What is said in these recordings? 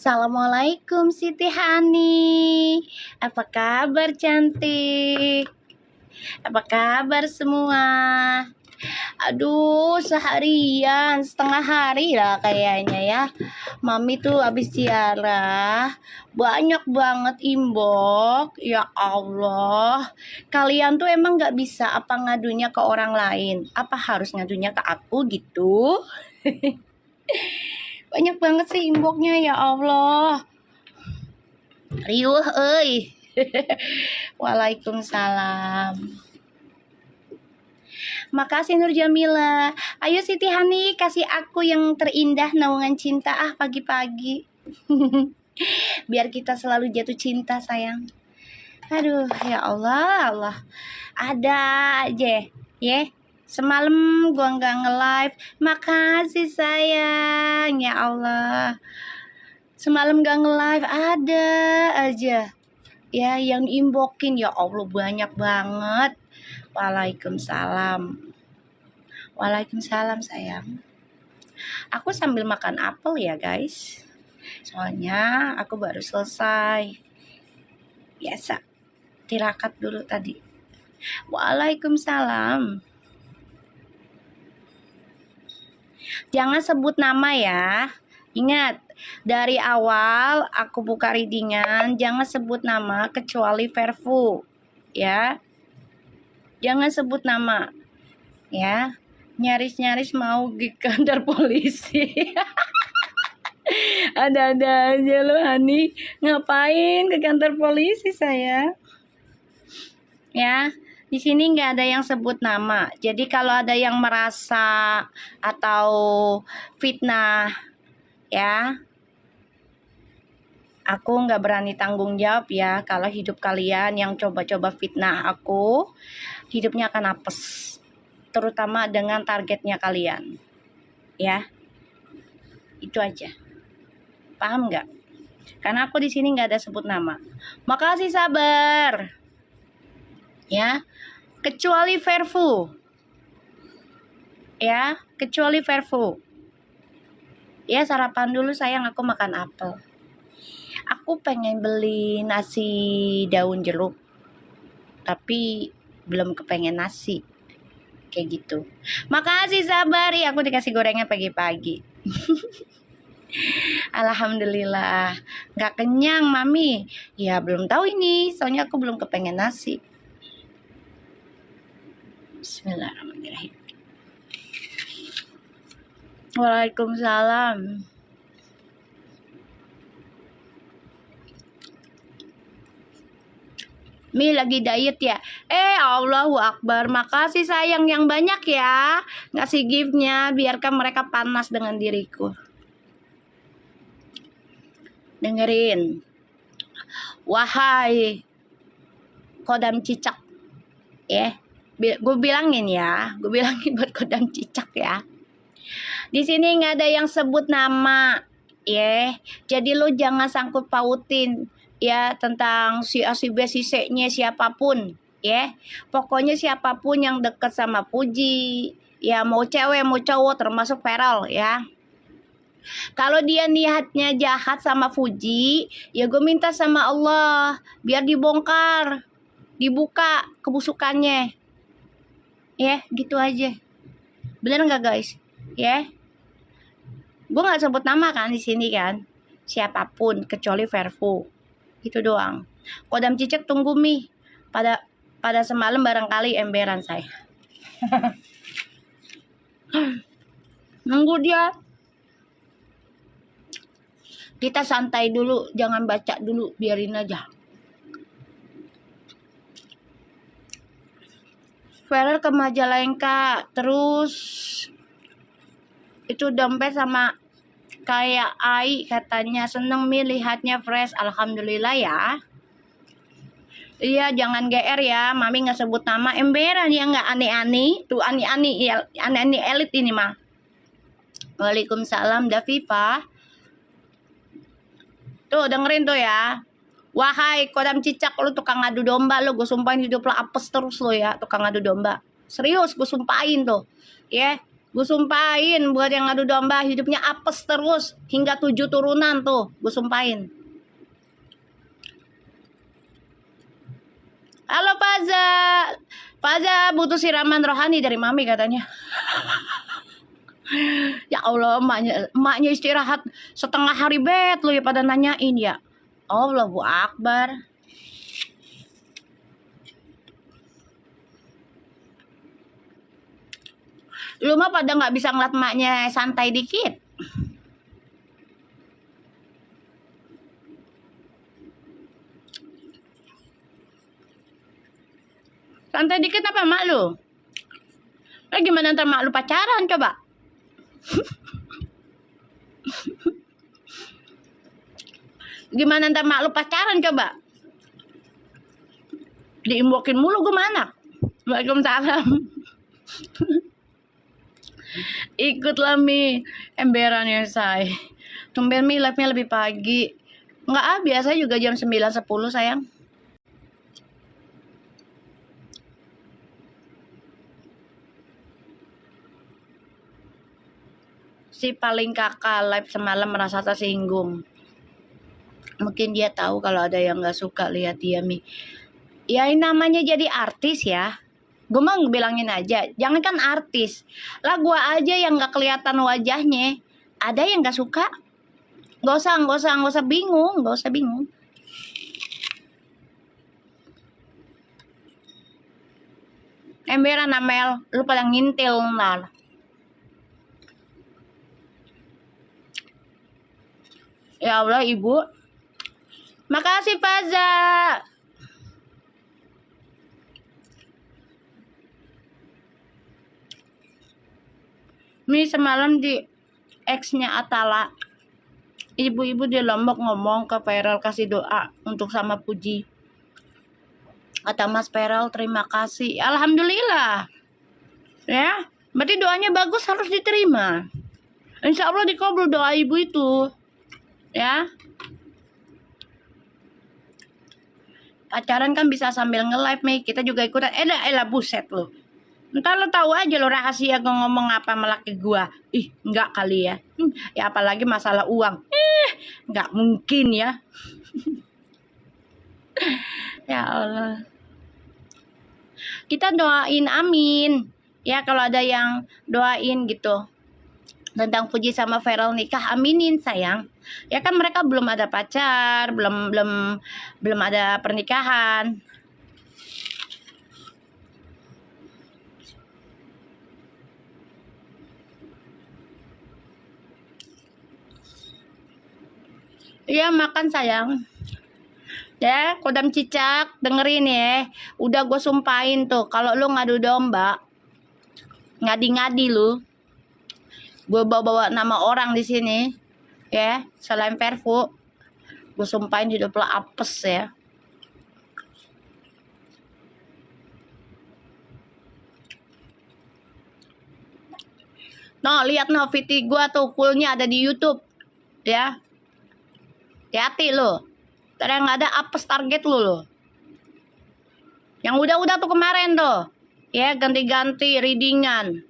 Assalamualaikum Siti Hani. Apa kabar cantik? Apa kabar semua? Aduh, seharian, setengah hari lah kayaknya ya. Mami tuh habis ziarah, banyak banget inbox. Ya Allah, kalian tuh emang gak bisa apa ngadunya ke orang lain? Apa harus ngadunya ke aku gitu? Banyak banget sih inboxnya, ya Allah. Riuh euy. Waalaikumsalam. Makasih Nur Jamila. Ayo Siti Hani, kasih aku yang terindah naungan cinta pagi-pagi. Biar kita selalu jatuh cinta sayang. Aduh, ya Allah, Allah. Ada aja, ya. Semalam gua nggak nge-live. Makasih sayang, ya Allah. Semalam gak nge-live, ada aja ya yang inboxin, ya Allah banyak banget. Waalaikumsalam. Waalaikumsalam sayang. Aku sambil makan apel ya guys, soalnya aku baru selesai. Biasa tirakat dulu tadi. Waalaikumsalam. Jangan sebut nama ya. Ingat, dari awal aku buka readingan, jangan sebut nama kecuali Verfu, ya. Jangan sebut nama, ya. Nyaris-nyaris mau ke kantor polisi. Ada-ada aja lo, Hani. Ngapain ke kantor polisi saya? Ya. Di sini nggak ada yang sebut nama. Jadi kalau ada yang merasa atau fitnah, ya, aku nggak berani tanggung jawab ya. Kalau hidup kalian yang coba-coba fitnah aku, hidupnya akan apes. Terutama dengan targetnya kalian. Ya, itu aja. Paham nggak? Karena aku di sini nggak ada sebut nama. Makasih sabar. Ya, kecuali Verfu. Ya, kecuali Verfu. Ya, sarapan dulu sayang, aku makan apel. Aku pengen beli nasi daun jeruk, tapi belum kepengen nasi. Kayak gitu. Makasih sabar ya, aku dikasih gorengan pagi-pagi. Alhamdulillah. Gak kenyang mami. Ya belum tahu ini, soalnya aku belum kepengen nasi. Bismillahirrahmanirrahim. Waalaikumsalam. Mi lagi diet ya? Allahu Akbar. Makasih sayang yang banyak ya. Ngasih giftnya, biarkan mereka panas dengan diriku. Dengerin. Wahai kodam cicak. Gue bilangin ya. Gue bilangin buat kodam cicak ya. Di sini nggak ada yang sebut nama. Jadi lo jangan sangkut pautin ya tentang si A si B si C-nya siapapun, ya. Pokoknya siapapun yang deket sama Puji, ya mau cewek mau cowok termasuk Feral ya. Kalau dia niatnya jahat sama Fuji, ya gue minta sama Allah biar dibongkar, dibuka kebusukannya. Ya, gitu aja. Bener nggak guys? Ya. Gue nggak sebut nama kan di sini kan. Siapapun kecuali Verfu. Itu doang. Kodam cicak tunggu Mi. Pada semalam barangkali emberan saya. Nunggu dia. Kita santai dulu, jangan baca dulu, biarin aja. Feral ke Majalengka, terus itu dompet sama kayak Ai katanya seneng Mi lihatnya fresh. Alhamdulillah ya. Iya jangan GR ya, mami nggak sebut nama, emberan ya, nggak aneh-aneh tuh, aneh-aneh ya, aneh-aneh elit ini mah. Waalaikumsalam Daviva. Tuh dengerin tuh ya. Wahai kodam cicak, lu tukang ngadu domba lu, gue sumpahin hidup lo apes terus lo ya, tukang ngadu domba. Serius gue sumpahin tuh. Ya. Gue sumpahin buat yang ngadu domba hidupnya apes terus hingga 7 turunan tuh. Gue sumpahin. Halo Faza. Faza butuh siraman rohani dari mami katanya. Ya Allah, emaknya istirahat setengah hari bet lu ya pada nanyain ya. Allahu Akbar. Lu mah pada nggak bisa ngeliat emaknya santai dikit. Santai dikit apa mak lu? Lah gimana ntar mak lu pacaran coba? Gimana ntar mak lu pacaran coba? Diimbokin mulu gue mana? Waalaikumsalam. Ikutlah Mi emberannya say. Tumben Mi live-nya lebih pagi. Enggak biasa juga jam 9.10 sayang. Si paling kakak live semalam merasa tersinggung. Mungkin dia tahu kalau ada yang gak suka lihat dia Mi. Ya ini namanya jadi artis ya. Gue mah bilangin aja, jangan kan artis. Lah gue aja yang gak kelihatan wajahnya. Ada yang gak suka. Gak usah bingung, gak usah bingung. Emberan Amel, lu pada ngintil ntar. Ya Allah ibu. Makasih Faza. Mi semalam di ex-nya Atala. Ibu-ibu di Lombok ngomong ke Peral kasih doa untuk sama Puji. Kata Mas Peral terima kasih. Alhamdulillah. Ya, berarti doanya bagus harus diterima. Insya Allah dikabul doa ibu itu. Ya. Pacaran kan bisa sambil nge-live, Mi. Kita juga ikutan. Elah buset lo. Ntar lo tahu aja lo rahasia gue ngomong apa sama laki gue. Ih, enggak kali ya. Ya apalagi masalah uang. Enggak mungkin ya. Ya Allah. Kita doain amin. Ya kalau ada yang doain gitu. Tentang Puji sama Feral nikah, aminin sayang. Ya kan mereka belum ada pacar, belum ada pernikahan. Iya makan sayang. Ya, Kodam Cicak, dengerin ya. Udah gue sumpahin tuh, kalau lu ngadu domba, ngadi-ngadi lu. Gue bawa nama orang di sini, ya, selain Perfu. Gue sumpahin hidup lo apes ya. No, lihat no video gue tuh fullnya ada di YouTube, ya. Hati-hati lo. Ntar yang ada apes target lo. Yang udah tuh kemarin tuh, ya ganti-ganti readingan.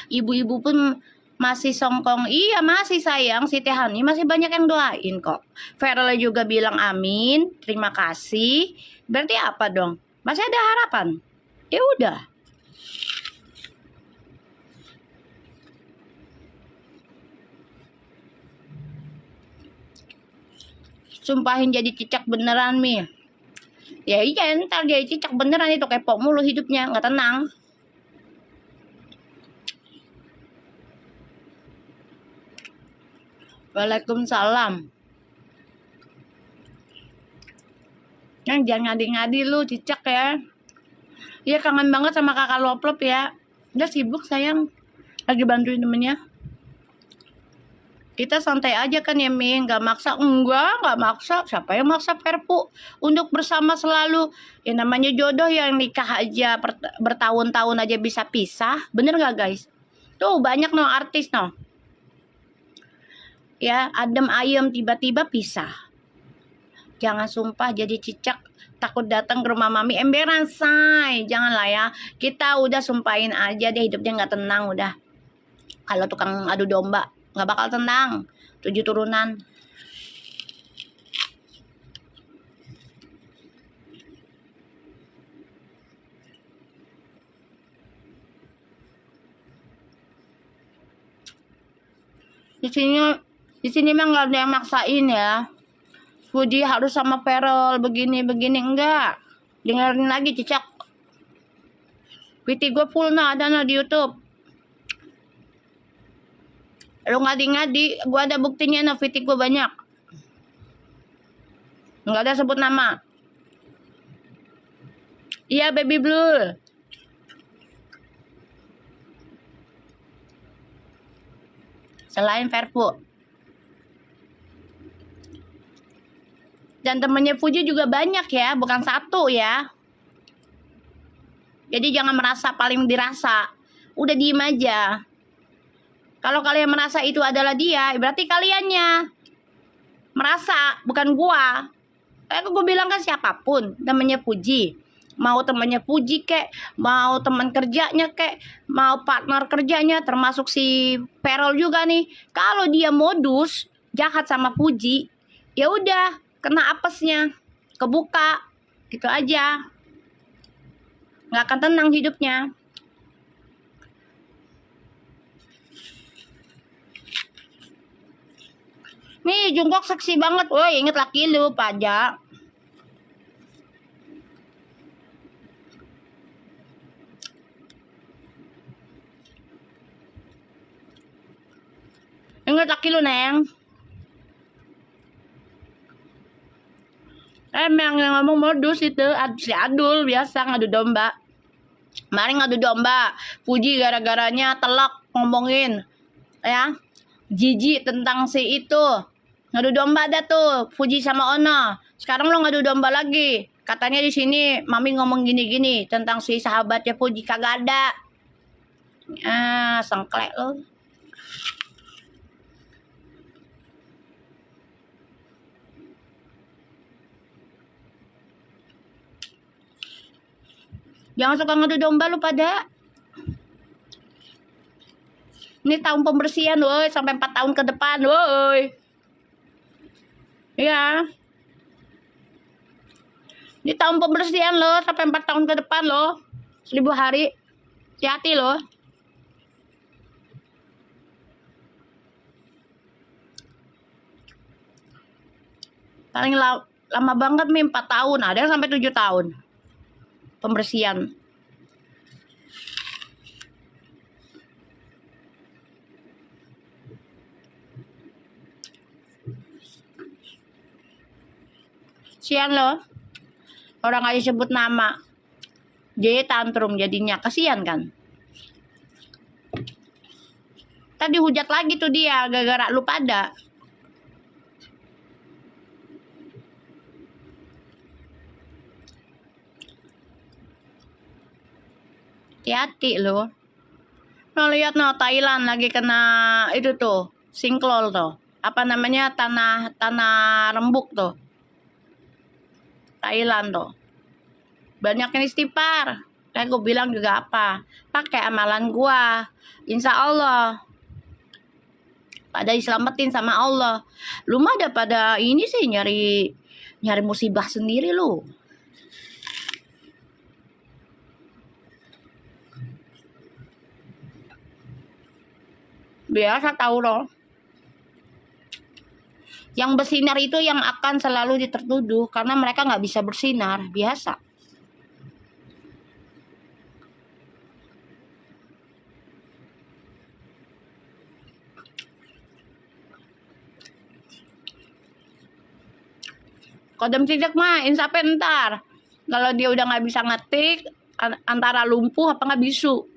Ibu-ibu pun masih songkong. Iya masih sayang, Siti Hani masih banyak yang doain kok. Feral juga bilang amin, terima kasih. Berarti apa dong? Masih ada harapan. Ya udah. Sumpahin jadi cicak beneran Mi. Ya iya ntar jadi cicak beneran itu kepo mulu hidupnya, nggak tenang. Waalaikumsalam. Yang jangan ngadi-ngadi lu cicak ya. Iya kangen banget sama kakak Loplop ya. Udah sibuk sayang. Lagi bantuin temennya. Kita santai aja kan ya Mi. Gak maksa. Enggak maksa. Siapa yang maksa Perpu untuk bersama selalu. Ya namanya jodoh yang nikah aja bertahun-tahun aja bisa pisah. Bener gak guys? Tuh banyak no artis no. Ya adem ayem tiba-tiba pisah. Jangan sumpah jadi cicak takut datang ke rumah mami emberan, say. Janganlah ya. Kita udah sumpahin aja deh, hidupnya nggak tenang udah. Kalau tukang adu domba nggak bakal tenang. 7 turunan. Di sini mah nggak ada yang maksain ya. Fuji harus sama Perol begini enggak. Dengerin lagi cicak. VT gue full ada di YouTube. Lo ngadi-ngadi, gue ada buktinya VT gue banyak. Nggak ada sebut nama. Iya baby blue. Selain Verpu. Dan temennya Fuji juga banyak ya, bukan satu ya. Jadi jangan merasa paling dirasa. Udah diem aja. Kalau kalian merasa itu adalah dia, berarti kaliannya merasa, bukan gua. Kayak gue bilang kan siapapun temennya Fuji. Mau temannya Fuji kek, mau teman kerjanya kek, mau partner kerjanya, termasuk si Perol juga nih. Kalau dia modus jahat sama Fuji, ya udah kena apesnya, kebuka, gitu aja. Nggak akan tenang hidupnya. Nih Jungkook seksi banget, woi inget laki lu pajak. Ingat laki lu, Neng. Emang yang ngomong modus itu si Adul biasa ngadu domba. Kemarin ngadu domba, Fuji gara-garanya telak ngomongin ya. Jijik tentang si itu. Ngadu domba ada tuh Fuji sama Ono. Sekarang lo ngadu domba lagi. Katanya di sini Mami ngomong gini-gini tentang si sahabatnya Fuji, kagak ada. Sengklek lo. Jangan suka ngadu domba lu pada. Ini tahun pembersihan, woi, sampai 4 tahun ke depan, woi. Iya. Ini tahun pembersihan lo, sampai 4 tahun ke depan lo. 1000 hari. Hati-hati lo. Paling lama banget nih 4 tahun, ada yang sampai 7 tahun. Pembersihan. Kasian loh. Orang gak disebut nama. Jadi tantrum jadinya. Kasian kan. Tadi hujat lagi tuh dia. Gara-gara lu pada. Hati-hati loh. Nah lihat no Thailand lagi kena itu tuh. Sinklol tuh. Apa namanya tanah rembuk tuh. Thailand tuh. Banyak yang istighfar. Kayak gue bilang juga apa. Pakai amalan gua. Insya Allah. Pada diselamatin sama Allah. Lu mah ada pada ini sih nyari musibah sendiri lu. Biasa tahu loh. Yang bersinar itu yang akan selalu ditertuduh karena mereka nggak bisa bersinar. Biasa. Kodam cicak mah insya Allah ntar. Kalau dia udah nggak bisa ngetik, antara lumpuh apa nggak bisu.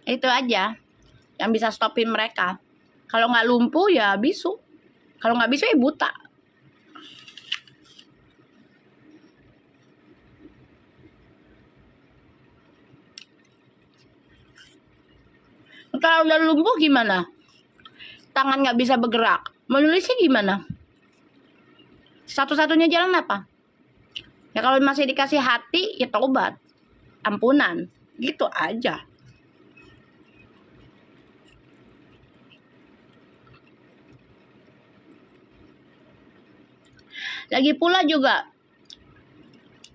Itu aja yang bisa stopin mereka. Kalau nggak lumpuh ya bisu. Kalau nggak bisu ya buta. Kalau udah lumpuh gimana? tangan nggak bisa bergerak. Menulisnya gimana? Satu-satunya jalan apa? Ya kalau masih dikasih hati, ya tobat. Ampunan. Gitu aja. Lagi pula juga,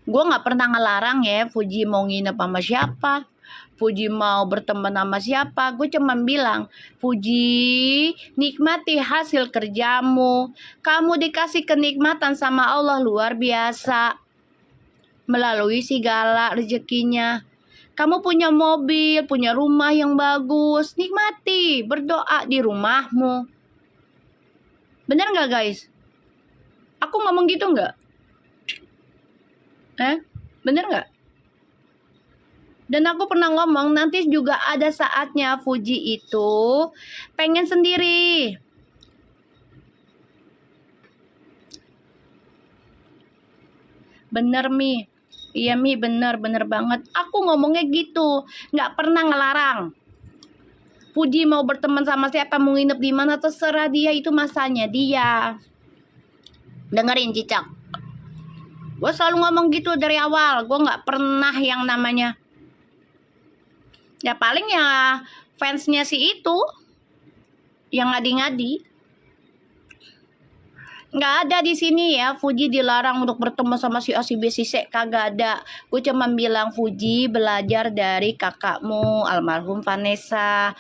gue nggak pernah ngelarang ya Fuji mau nginep sama siapa, Fuji mau berteman sama siapa. Gue cuma bilang, Fuji, nikmati hasil kerjamu. Kamu dikasih kenikmatan sama Allah luar biasa melalui segala rezekinya. Kamu punya mobil, punya rumah yang bagus, nikmati, berdoa di rumahmu. Bener nggak guys? Aku ngomong gitu nggak? Bener nggak? Dan aku pernah ngomong nanti juga ada saatnya Fuji itu pengen sendiri. Bener Mi. Iya Mi, bener banget. Aku ngomongnya gitu, nggak pernah ngelarang. Fuji mau berteman sama siapa, mau nginep di mana, terserah dia, itu masanya dia. Dengerin Cicak, gue selalu ngomong gitu dari awal. Gue nggak pernah yang namanya, ya paling ya fansnya si itu yang ngadi-ngadi. Nggak ada di sini ya Fuji dilarang untuk bertemu sama si A si B si C, kagak ada. Gue cuma bilang, Fuji belajar dari kakakmu almarhum Vanessa.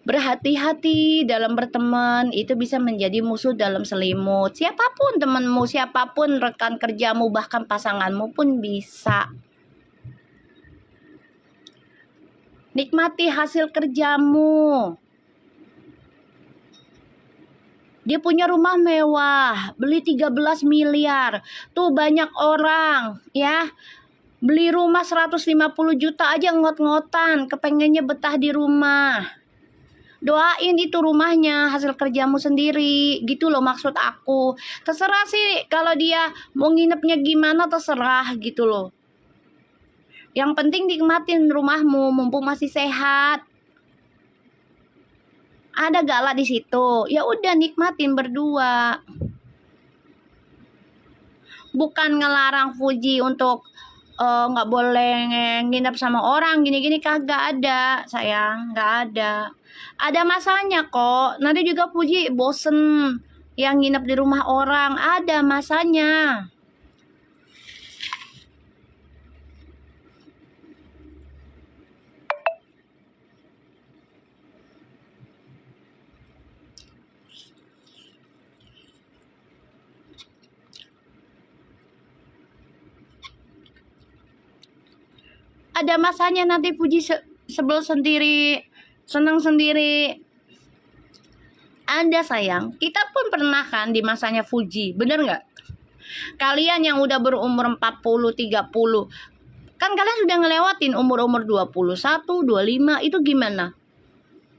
Berhati-hati dalam berteman, itu bisa menjadi musuh dalam selimut. Siapapun temanmu, siapapun rekan kerjamu, bahkan pasanganmu pun bisa. Nikmati hasil kerjamu. Dia punya rumah mewah, beli 13 miliar. Tuh banyak orang ya, beli rumah 150 juta aja ngot-ngotan, kepengennya betah di rumah. Doain itu rumahnya, hasil kerjamu sendiri, gitu loh maksud aku. Terserah sih kalau dia mau nginepnya gimana, terserah gitu loh. Yang penting nikmatin rumahmu mumpung masih sehat. Ada gala di situ, ya udah nikmatin berdua. Bukan ngelarang Fuji untuk nggak boleh nginep sama orang gini-gini, kagak ada sayang, nggak ada. Ada masanya kok. Nanti juga Fuji bosen yang nginep di rumah orang, ada masanya. Ada masanya nanti Fuji sebel sendiri, senang sendiri. Ada sayang, kita pun pernah kan di masanya Fuji, bener nggak? Kalian yang udah berumur 40, 30, kan kalian sudah ngelewatin umur-umur 21, 25, itu gimana?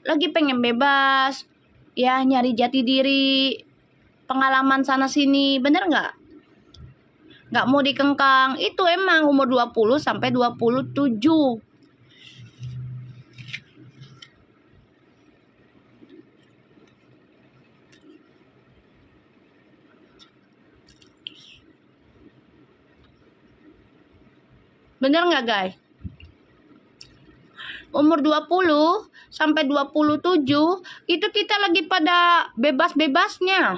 Lagi pengen bebas, ya nyari jati diri, pengalaman sana sini, bener nggak? Nggak mau dikengkang, itu emang umur 20 sampai 27. Bener nggak guys? Umur 20 sampai 27 itu kita lagi pada bebas-bebasnya.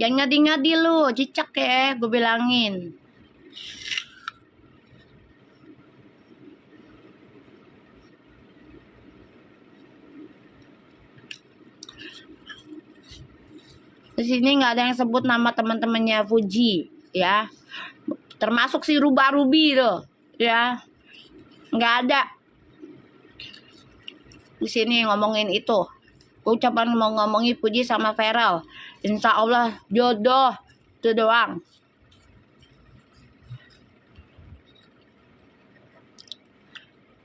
Jangan ngadi-ngadi lu, cicak ya, gue bilangin. Di sini nggak ada yang sebut nama teman-temannya Fuji, ya. Termasuk si Ruba-Rubi tuh, ya. Nggak ada. Di sini ngomongin itu. Gue ucapan mau ngomongin Fuji sama Feral. Insya Allah jodoh, itu doang.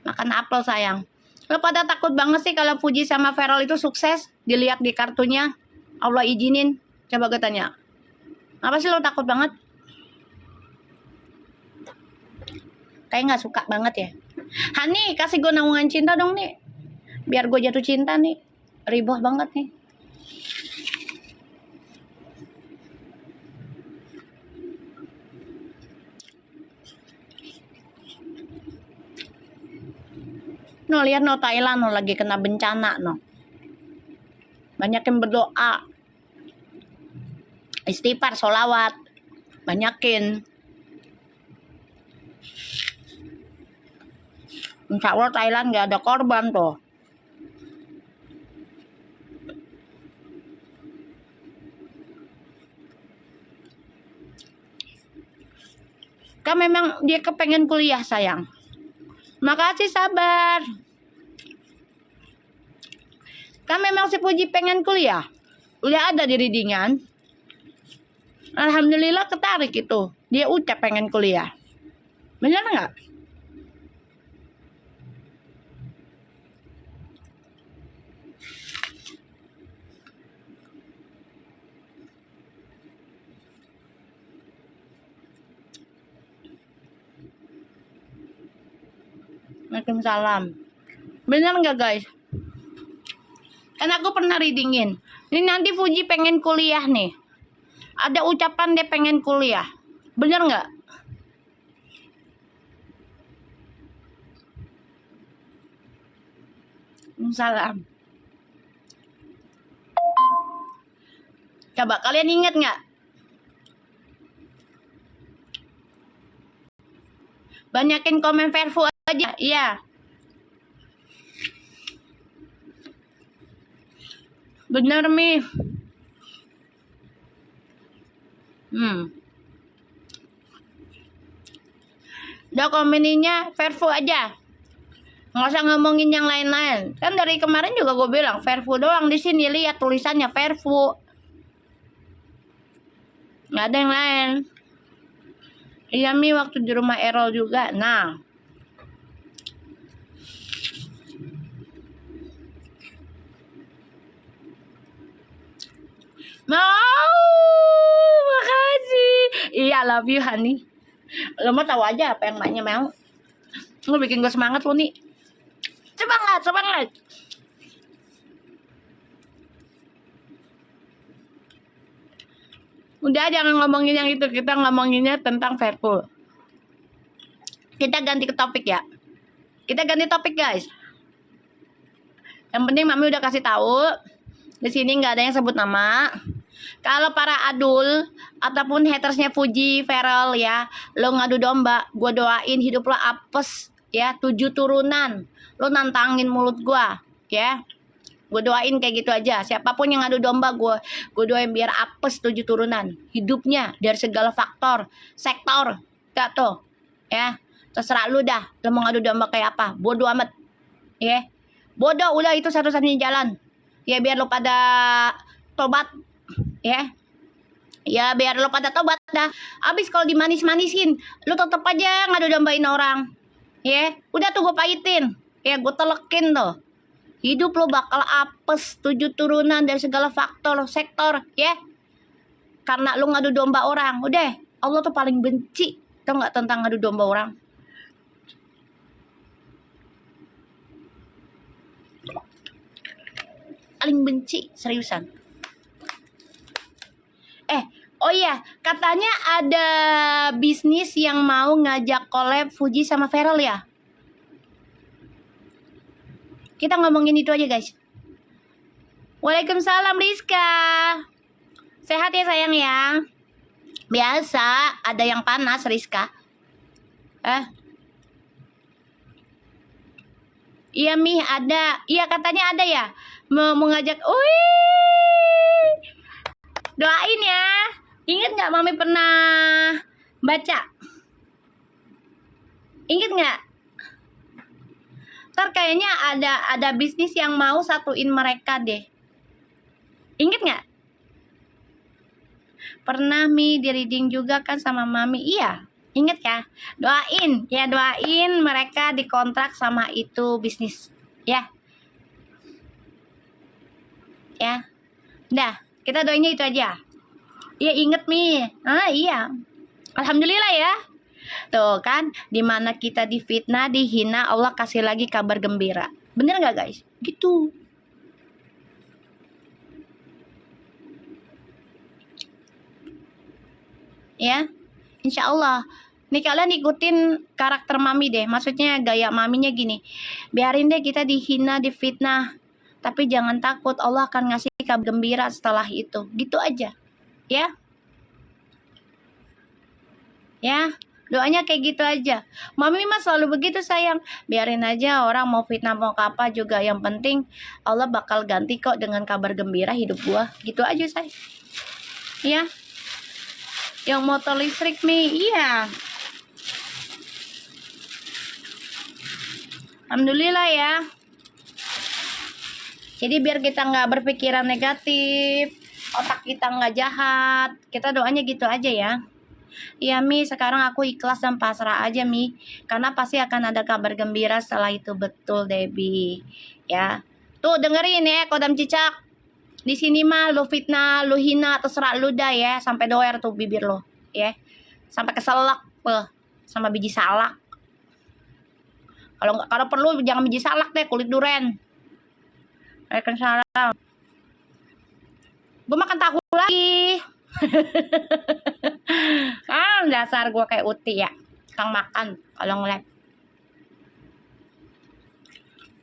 Makan apel sayang. Lo pada takut banget sih kalau Fuji sama Feral itu sukses? Dilihat di kartunya, Allah izinin. Coba gue tanya. Apa sih lo takut banget? Kayak nggak suka banget ya. Hani, kasih gue naungan cinta dong nih. Biar gue jatuh cinta nih. Riboh banget nih. No, lihat no, Thailand no, lagi kena bencana no. Banyakin berdoa. Istighfar, sholawat. Banyakin. Insya Allah Thailand gak ada korban tuh. Kan memang dia kepengen kuliah sayang. Makasih sabar. Kan memang si Puji pengen kuliah. Udah ada di readingan. Alhamdulillah ketarik itu. Dia ucap pengen kuliah. Bener nggak? Waalaikumsalam. Bener nggak guys? Kan aku pernah readingin. Ini nanti Fuji pengen kuliah nih. Ada ucapan dia pengen kuliah. Bener nggak? Salam. Coba kalian ingat nggak? Banyakin komen Verfu aja. Iya. Bener Mi. Udah komennya Verfu aja. Nggak usah ngomongin yang lain-lain. Kan dari kemarin juga gue bilang Verfu doang di sini, lihat tulisannya Verfu. Nggak ada yang lain. Iya Mi, waktu di rumah Errol juga. Nah. Makasih. Iya, love you honey. Lo mau tahu aja apa yang maknya mau. Lo bikin gue semangat lo nih. Semangat, semangat. Udah jangan ngomongin yang itu, kita ngomonginnya tentang Verfu. Kita ganti ke topik ya. Kita ganti topik guys. Yang penting Mami udah kasih tahu. Di sini nggak ada yang sebut nama. Kalau para adul ataupun hatersnya Fuji, Feral ya, lo ngadu domba, gue doain hidup lo apes ya, 7 turunan. Lo nantangin mulut gue ya. Gue doain kayak gitu aja. Siapapun yang ngadu domba gue doain biar apes 7 turunan. Hidupnya dari segala faktor, sektor. Gak tuh ya. Terserah lu dah. Lo mau ngadu domba kayak apa? Bodoh amat. Ya. Bodoh udah, itu satu-satunya jalan. Ya biar lo pada tobat ya. Ya biar lo pada tobat dah. Abis kalau dimanis-manisin, lo tetep aja ngadu dombain orang. Ya, udah tuh gue pahitin. Ya gue telekin tuh. Hidup lo bakal apes 7 turunan dari segala faktor, sektor, ya. Karena lo ngadu domba orang. Udah, Allah tuh paling benci. Tau gak tentang ngadu domba orang? Paling benci, seriusan. Oh iya, katanya ada bisnis yang mau ngajak collab Fuji sama Feral ya. Kita ngomongin itu aja guys. Waalaikumsalam Rizka. Sehat ya sayang ya. Biasa, ada yang panas Rizka. Iya Mi, ada. Iya katanya ada ya. Mau ngajak. Wih. Doain ya. Ingat nggak Mami pernah baca? Ingat nggak? Ntar kayaknya ada bisnis yang mau satuin mereka deh. Ingat nggak? Pernah Mi di reading juga kan sama Mami. Iya, ingat ya? Doain, ya doain mereka dikontrak sama itu bisnis. Ya. Ya. Udah, kita doainnya itu aja. Iya inget Mi. Iya. Alhamdulillah ya. Tuh kan, dimana kita difitnah, dihina, Allah kasih lagi kabar gembira. Bener nggak guys? Gitu. Ya, insya Allah. Nih kalian ikutin karakter mami deh. Maksudnya gaya maminya gini. Biarin deh kita dihina, difitnah. Tapi jangan takut, Allah akan ngasih kabar gembira setelah itu. Gitu aja. Ya. Ya. Doanya kayak gitu aja. Mami mah selalu begitu sayang. Biarin aja orang mau fitnah mau apa juga. Yang penting Allah bakal ganti kok dengan kabar gembira hidup gua. Gitu aja say. Ya. Yang motor listrik nih, iya. Alhamdulillah ya. Jadi biar kita nggak berpikiran negatif, otak kita nggak jahat. Kita doanya gitu aja ya. Iya Mi, sekarang aku ikhlas dan pasrah aja Mi. Karena pasti akan ada kabar gembira setelah itu. Betul Debbie. Ya. Tuh dengerin ya Kodam Cicak. Di sini mah lu fitnah, lu hina, terserah lu dah ya. Sampai doer tuh bibir lo. Ya. Sampai keselak sama biji salak. Kalau perlu jangan biji salak deh, kulit duren. Waalaikumsalam. Gue makan tahu lagi. Dasar gue kayak Uti ya. Kang makan kalau nge-live.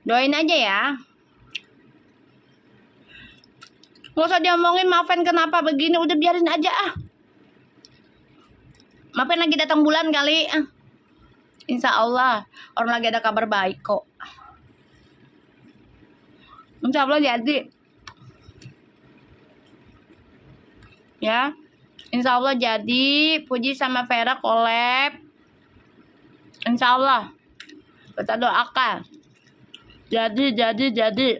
Doain aja ya. Gak usah diomongin maafin kenapa begini. Udah biarin aja ah. Maafin lagi datang bulan kali. Insya Allah. Orang lagi ada kabar baik kok. Insya Allah jadi. Ya. Insya Allah jadi. Puji sama Vera collab. Insya Allah. Kita doakan. Jadi.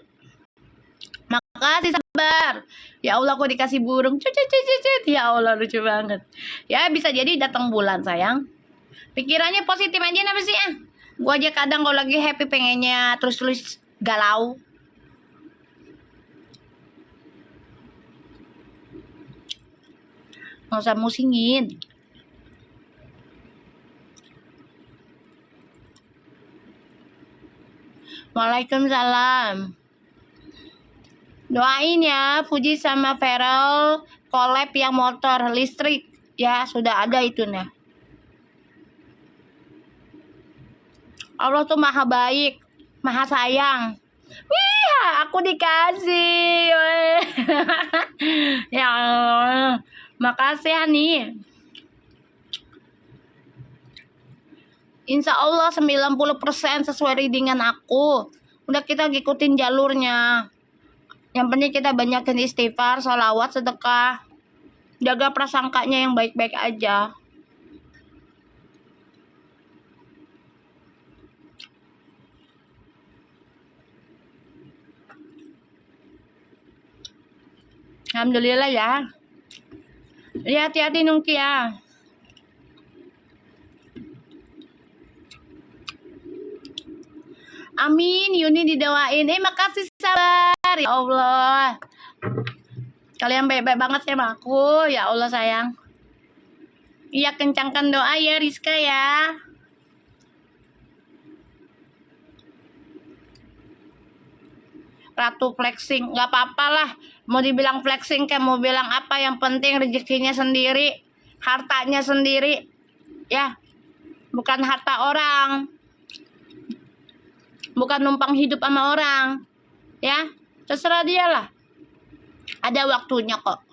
Makasih sabar. Ya Allah aku dikasih burung. Cucut. Ya Allah lucu banget. Ya bisa jadi datang bulan sayang. Pikirannya positif aja apa sih ah. Gua aja kadang kalau lagi happy pengennya terus galau. Nggak usah musingin. Waalaikumsalam. Doain ya Puji sama Feral collab yang motor listrik. Ya sudah ada itu nih. Allah tuh maha baik, maha sayang. Wih, aku dikasih. Ya Allah. Makasih Hani. Insya Allah 90% sesuai readingan aku. Udah kita ngikutin jalurnya. Yang penting kita banyakin istighfar, sholawat, sedekah. Jaga prasangkanya yang baik-baik aja. Alhamdulillah ya. Ya hati-hati Nungki ya. Amin, Yuni didoain. Makasih sabar. Ya Allah. Kalian baik-baik banget sama aku. Ya Allah sayang. Iya kencangkan doa ya Rizka ya. Ratu flexing. Gak apa-apa lah. Mau dibilang flexing kayak mau bilang apa. Yang penting rezekinya sendiri. Hartanya sendiri. Ya. Bukan harta orang. Bukan numpang hidup sama orang. Ya, terserah dia lah. Ada waktunya kok.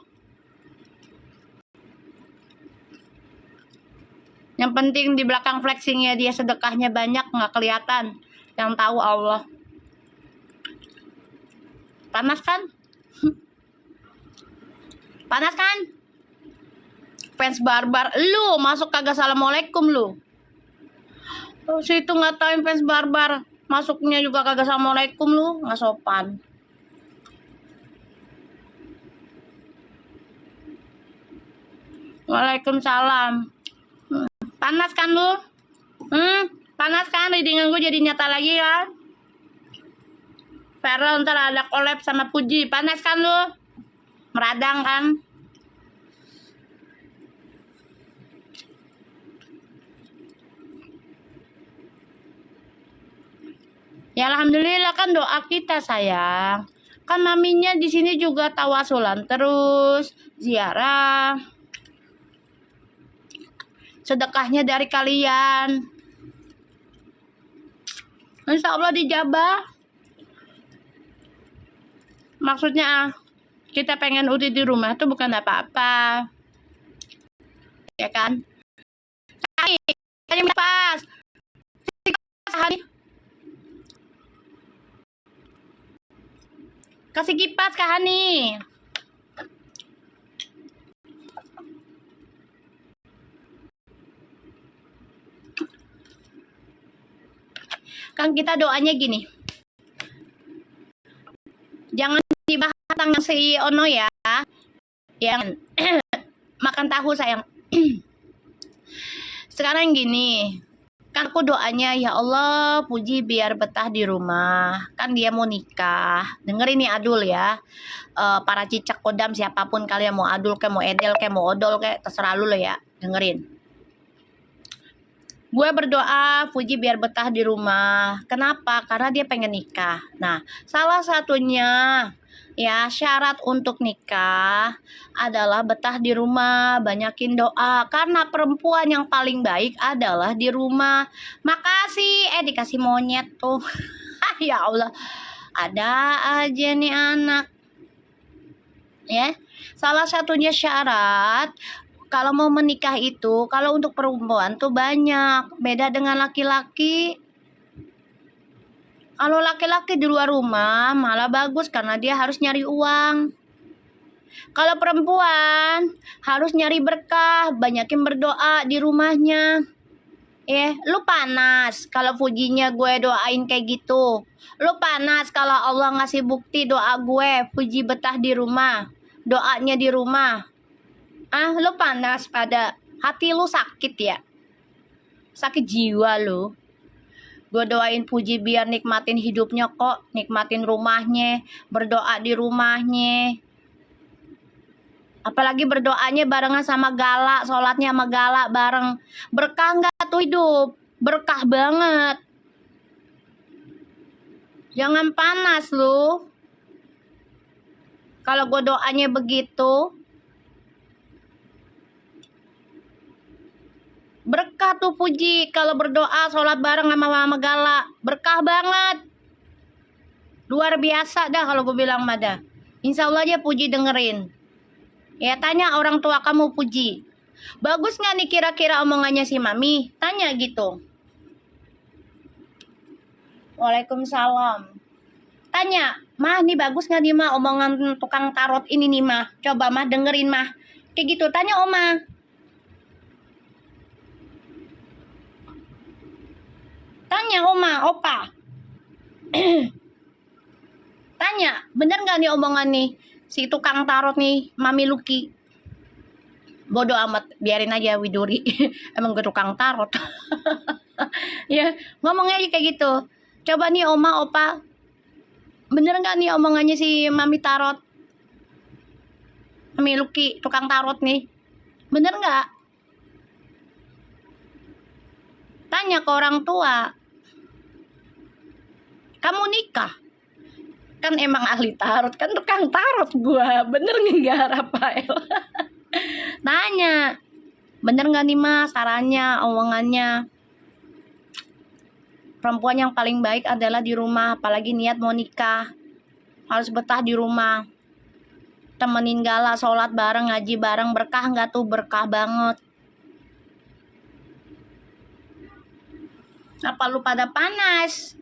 Yang penting di belakang flexingnya dia sedekahnya banyak nggak kelihatan. Yang tahu Allah. Panas kan? Panas kan? Fans barbar. Lu masuk kagak assalamualaikum lu. Oh, situ nggak tahu fans barbar. Masuknya juga kagak assalamualaikum lu, nggak sopan. Waalaikumsalam. Panas kan lu? Panas kan? Readingan gue jadi nyata lagi kan? Feral ntar ada collab sama Puji. Panas kan lu? Meradang kan? Ya alhamdulillah kan doa kita sayang. Kan maminya di sini juga tawasulan terus, ziarah. Sedekahnya dari kalian. Insya Allah dijabah. Maksudnya kita pengen uti di rumah tuh bukan apa-apa. Ya kan? Ini pas. Kasih kipas Kak Hani. Kan kita doanya gini. Jangan dibahas tangan si Ono ya. Yang makan tahu sayang. Sekarang gini. Kan aku doanya, ya Allah, Puji biar betah di rumah. Kan dia mau nikah. Dengerin nih Adul ya. Para cicak kodam siapapun kalian mau Adul kayak mau Edel kayak mau Odol kayak terserah lu lo ya. Dengerin. Gue berdoa Puji biar betah di rumah. Kenapa? Karena dia pengen nikah. Nah, salah satunya ya syarat untuk nikah adalah betah di rumah, banyakin doa. Karena perempuan yang paling baik adalah di rumah. Makasih, dikasih monyet tuh. Ya Allah, ada aja nih anak. Ya, salah satunya syarat kalau mau menikah itu, kalau untuk perempuan tuh banyak. Beda dengan laki-laki. Kalau laki-laki di luar rumah malah bagus karena dia harus nyari uang. Kalau perempuan harus nyari berkah, banyakin berdoa di rumahnya. Lu panas kalau Pujinya gue doain kayak gitu. Lu panas kalau Allah ngasih bukti doa gue, Puji betah di rumah. Doanya di rumah. Lu panas pada hati lu sakit ya? Sakit jiwa lu. Gue doain Puji biar nikmatin hidupnya kok, nikmatin rumahnya, berdoa di rumahnya. Apalagi berdoanya barengan sama Gala, sholatnya sama Gala bareng. Berkah nggak tuh hidup? Berkah banget. Jangan panas lu. Kalau gue doanya begitu, berkah tuh Puji kalau berdoa sholat bareng sama Gala. Berkah banget. Luar biasa dah kalau gue bilang mada. Insya Allah aja Puji dengerin. Ya tanya orang tua kamu Puji. Bagus gak nih kira-kira omongannya si Mami? Tanya gitu. Waalaikumsalam. Tanya, Mah nih bagus gak nih Mah omongan tukang tarot ini nih Mah? Coba Mah dengerin Mah. Kayak gitu, tanya Oma. Tanya Oma, Opa. Tanya, bener gak nih omongan nih si tukang tarot nih, Mami Luki? Bodoh amat, biarin aja Widuri. Emang gue tukang tarot. Ya, ngomongnya aja kayak gitu. Coba nih Oma, Opa. Bener gak nih omongannya si Mami Tarot? Mami Luki, tukang tarot nih. Bener gak? Tanya ke orang tua. Kamu nikah? Kan emang ahli tarot, kan tukang tarot gua. Bener gak Rafael? Tanya. Bener gak nih Mas sarannya, omongannya? Perempuan yang paling baik adalah di rumah, apalagi niat mau nikah. Harus betah di rumah. Temenin Gala, sholat bareng, ngaji bareng. Berkah gak tuh? Berkah banget. Apa lu pada panas?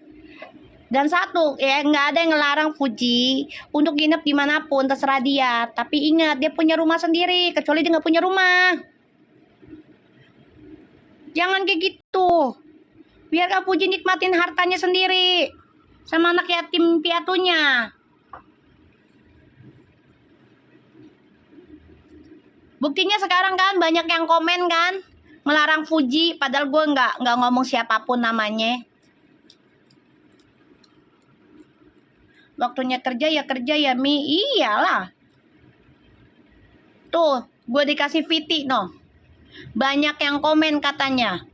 Dan satu, ya nggak ada yang ngelarang Puji untuk nginep dimanapun, terserah dia. Tapi ingat, dia punya rumah sendiri, kecuali dia nggak punya rumah. Jangan kayak gitu. Biar Kak Puji nikmatin hartanya sendiri. Sama anak yatim piatunya. Buktinya sekarang kan banyak yang komen kan. Ngelarang Puji, padahal gue nggak ngomong siapapun namanya. Waktunya kerja ya Mi. Iyalah. Tuh, gue dikasih VT no. Banyak yang komen katanya.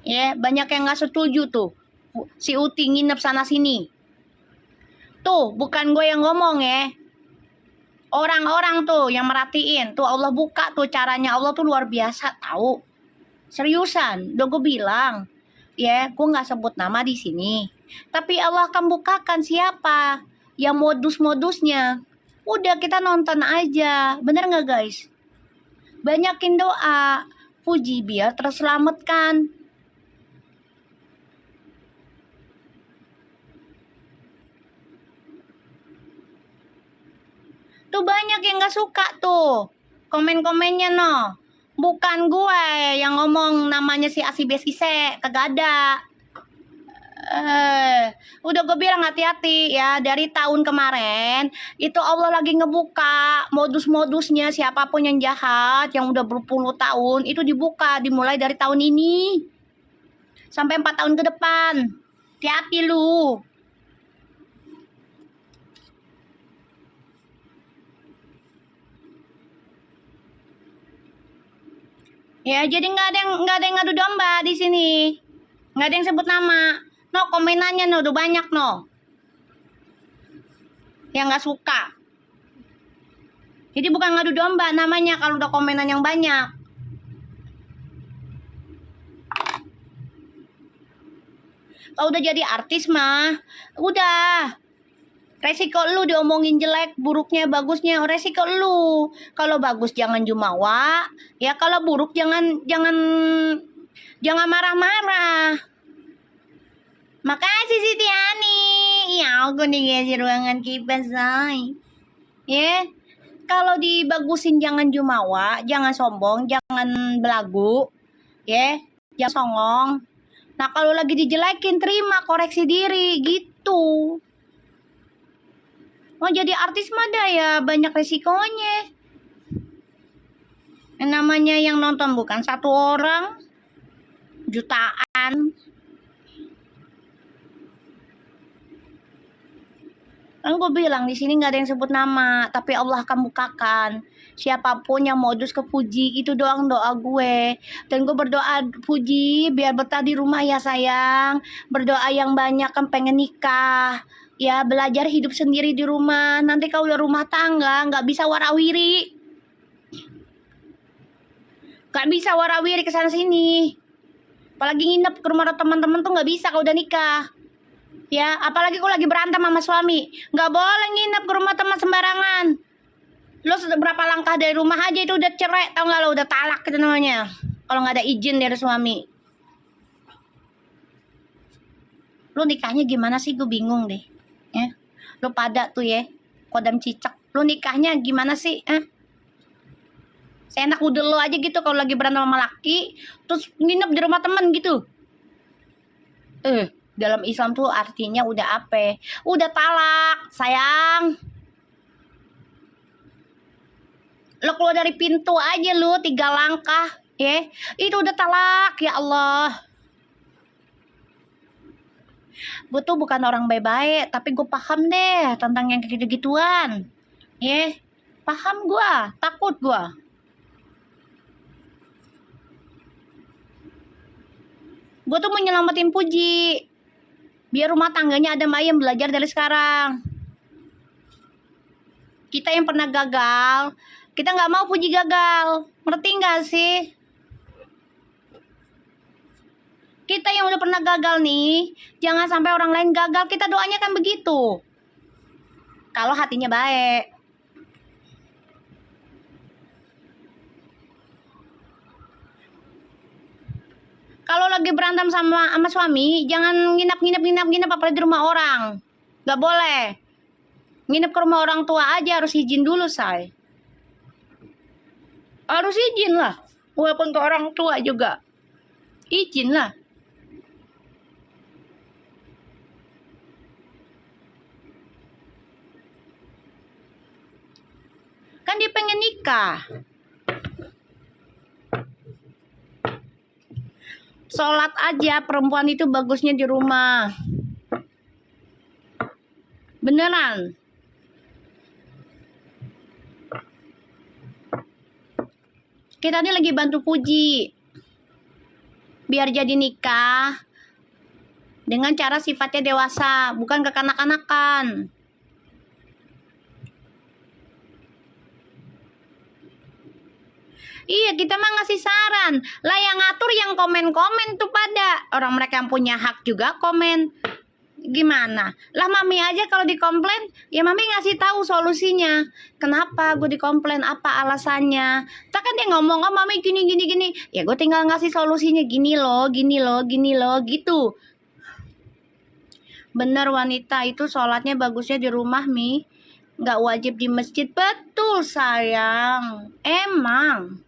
Ya, banyak yang gak setuju tuh. si Uti nginep sana sini. Tuh, bukan gue yang ngomong ya. Orang-orang tuh yang merhatiin. Tuh Allah buka tuh caranya. Allah tuh luar biasa tahu. Seriusan, udah gue bilang. Ya, gue nggak sebut nama di sini. Tapi Allah akan bukakan siapa yang modus-modusnya. Udah kita nonton aja. Bener nggak guys? Banyakin doa. Puji biar terselamatkan. Tuh banyak yang gak suka tuh. Komen-komennya no. Bukan gue yang ngomong namanya si Asi Besise. Kagak ada. Udah gue bilang hati-hati ya. Dari tahun kemarin itu Allah lagi ngebuka modus-modusnya siapapun yang jahat yang udah berpuluh tahun itu dibuka dimulai dari tahun ini sampai 4 tahun ke depan. Hati-hati lu. Ya jadi nggak ada yang ngadu domba di sini. Nggak ada yang sebut nama. No, komenannya no udah banyak no. Yang nggak suka. Jadi bukan ngadu domba namanya kalau udah komenan yang banyak. Kalau udah jadi artis mah, udah. Resiko lu diomongin jelek, buruknya, bagusnya, resiko lu. Kalau bagus jangan jumawa, ya kalau buruk jangan marah-marah. Makasih Siti Ani. Ya aku dikasih ruangan kipas say. Ya, kalau dibagusin jangan jumawa, jangan sombong, jangan belagu. Ya, jangan songong. Nah kalau lagi dijelekin terima, koreksi diri gitu. Mau jadi artis mah dah ya banyak resikonya. Yang namanya yang nonton bukan satu orang, jutaan. Kan gue bilang di sini nggak ada yang sebut nama, tapi Allah akan bukakan. Siapapun yang modus ke Puji itu doang doa gue. Dan gue berdoa Puji biar betah di rumah ya sayang. Berdoa yang banyak kan pengen nikah. Ya belajar hidup sendiri di rumah. Nanti kalau udah rumah tangga nggak bisa warawiri. Nggak bisa warawiri kesana sini. Apalagi nginep ke rumah teman-teman tuh nggak bisa kalau udah nikah. Ya, apalagi kalau lagi berantem sama suami. Nggak boleh nginep ke rumah teman sembarangan. Lo sudah berapa langkah dari rumah aja itu udah cerai, tau nggak lo udah talak gitu namanya. Kalau nggak ada izin dari suami. Lo nikahnya gimana sih? Gue bingung deh. Ya, lo pada tuh ya, kodam cicak. Lo nikahnya gimana sih? Seenak udah lo aja gitu kalau lagi berantem sama laki, terus nginep di rumah temen gitu. Dalam Islam tuh artinya udah apa? Udah talak, sayang. Lo keluar dari pintu aja lo 3 langkah, ya. Itu udah talak, ya Allah. Gue tuh bukan orang baik-baik, tapi gue paham deh tentang yang kayak gitu-gituan. Ya, paham gue, takut gue. Gue tuh mau nyelamatin Puji. Biar rumah tangganya ada ayam belajar dari sekarang. Kita yang pernah gagal, kita nggak mau Puji gagal. Ngerti nggak sih? Kita yang udah pernah gagal nih, jangan sampai orang lain gagal. Kita doanya kan begitu. Kalau hatinya baik. Kalau lagi berantem sama suami, jangan nginep apalagi di rumah orang. Gak boleh. Nginep ke rumah orang tua aja harus izin dulu, say. Harus izin lah. Walaupun ke orang tua juga. Izin lah. Kan dia pengen nikah. Sholat aja perempuan itu bagusnya di rumah. Beneran. Kita ini lagi bantu Puji. Biar jadi nikah. dengan cara sifatnya dewasa, bukan kekanak-kanakan. Iya, kita mah ngasih saran. Lah yang ngatur yang komen-komen tuh pada. Orang mereka yang punya hak juga komen. Gimana? Lah mami aja kalau dikomplain, ya mami ngasih tahu solusinya. Kenapa gue dikomplain, apa alasannya? Tak kan dia ngomong, oh mami gini gini gini. Ya gue tinggal ngasih solusinya, gini loh, gini loh, gini loh, gitu. Bener wanita itu sholatnya bagusnya di rumah, Mi. Nggak wajib di masjid. Betul sayang. Emang.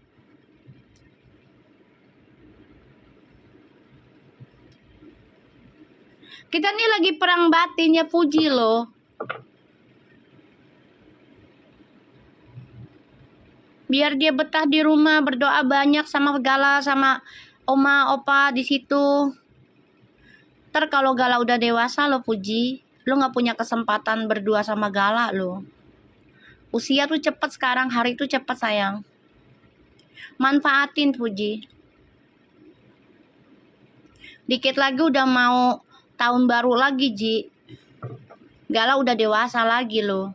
Kita nih lagi perang batinnya Puji loh. Biar dia betah di rumah, berdoa banyak sama Gala, sama oma, opa di situ. Ntar kalau Gala udah dewasa lo Puji, lo nggak punya kesempatan berdua sama Gala lo. Usia tuh cepet sekarang, hari tuh cepet sayang. Manfaatin Puji. Dikit lagi udah mau tahun baru lagi, Ji. Gala udah dewasa lagi loh.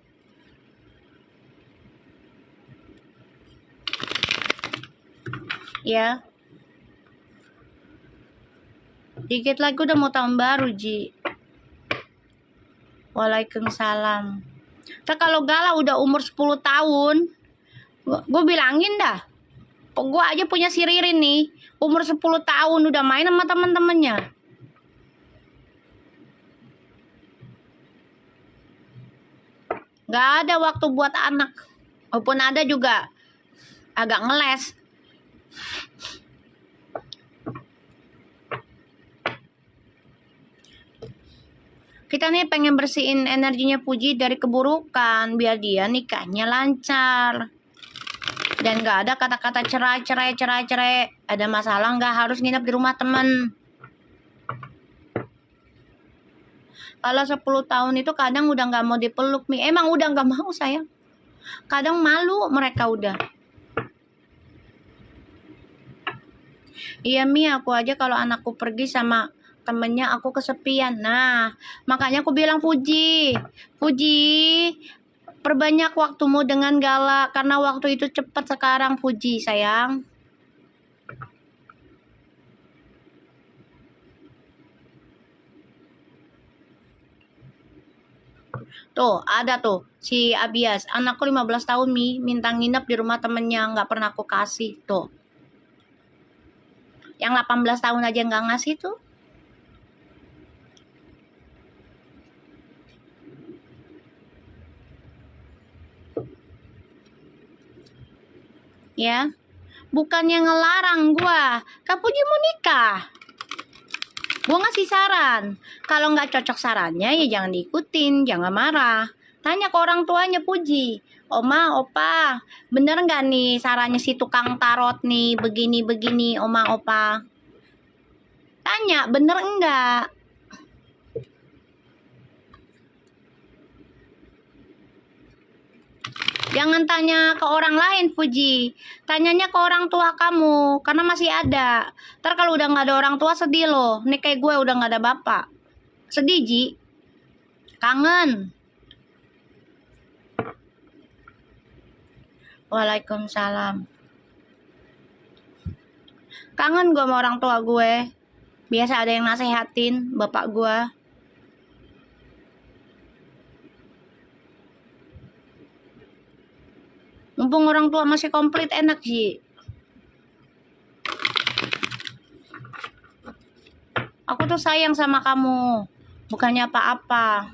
Ya. Dikit lagi udah mau tahun baru, Ji. Waalaikumsalam. Tapi kalau Gala udah umur 10 tahun, gue bilangin dah. Gue aja punya si Ririn nih, umur 10 tahun udah main sama teman-temannya. Gak ada waktu buat anak. Walaupun ada juga agak ngeles. Kita nih pengen bersihin energinya Puji dari keburukan biar dia nikahnya lancar. Dan gak ada kata-kata cerai. Ada masalah gak harus nginep di rumah temen. Kalau 10 tahun itu kadang udah gak mau dipeluk, Mi. Emang udah gak mau sayang. Kadang malu mereka udah. Iya Mi, aku aja kalau anakku pergi sama temennya aku kesepian. Nah, makanya aku bilang Puji, perbanyak waktumu dengan Gala karena waktu itu cepat sekarang Puji sayang. Tuh, ada tuh si Abias, anakku 15 tahun Mi, minta nginep di rumah temennya, nggak pernah aku kasih. Tuh. Yang 18 tahun aja nggak ngasih tuh. Ya. Bukannya ngelarang gua. Kak Puji mau nikah. Gue ngasih saran, kalau nggak cocok sarannya ya jangan diikutin, jangan marah. Tanya ke orang tuanya Puji, Oma, Opa, bener nggak nih sarannya si tukang tarot nih, begini, Oma, Opa? Tanya, bener enggak? Jangan tanya ke orang lain, Puji. Tanyanya ke orang tua kamu, karena masih ada. Ntar kalau udah nggak ada orang tua sedih loh. Nih kayak gue udah nggak ada bapak. Sedih, Ji. Kangen. Waalaikumsalam. Kangen gue sama orang tua gue. Biasa ada yang nasehatin bapak gue. Mumpung orang tua masih komplit enak sih. Aku tuh sayang sama kamu. Bukannya apa-apa.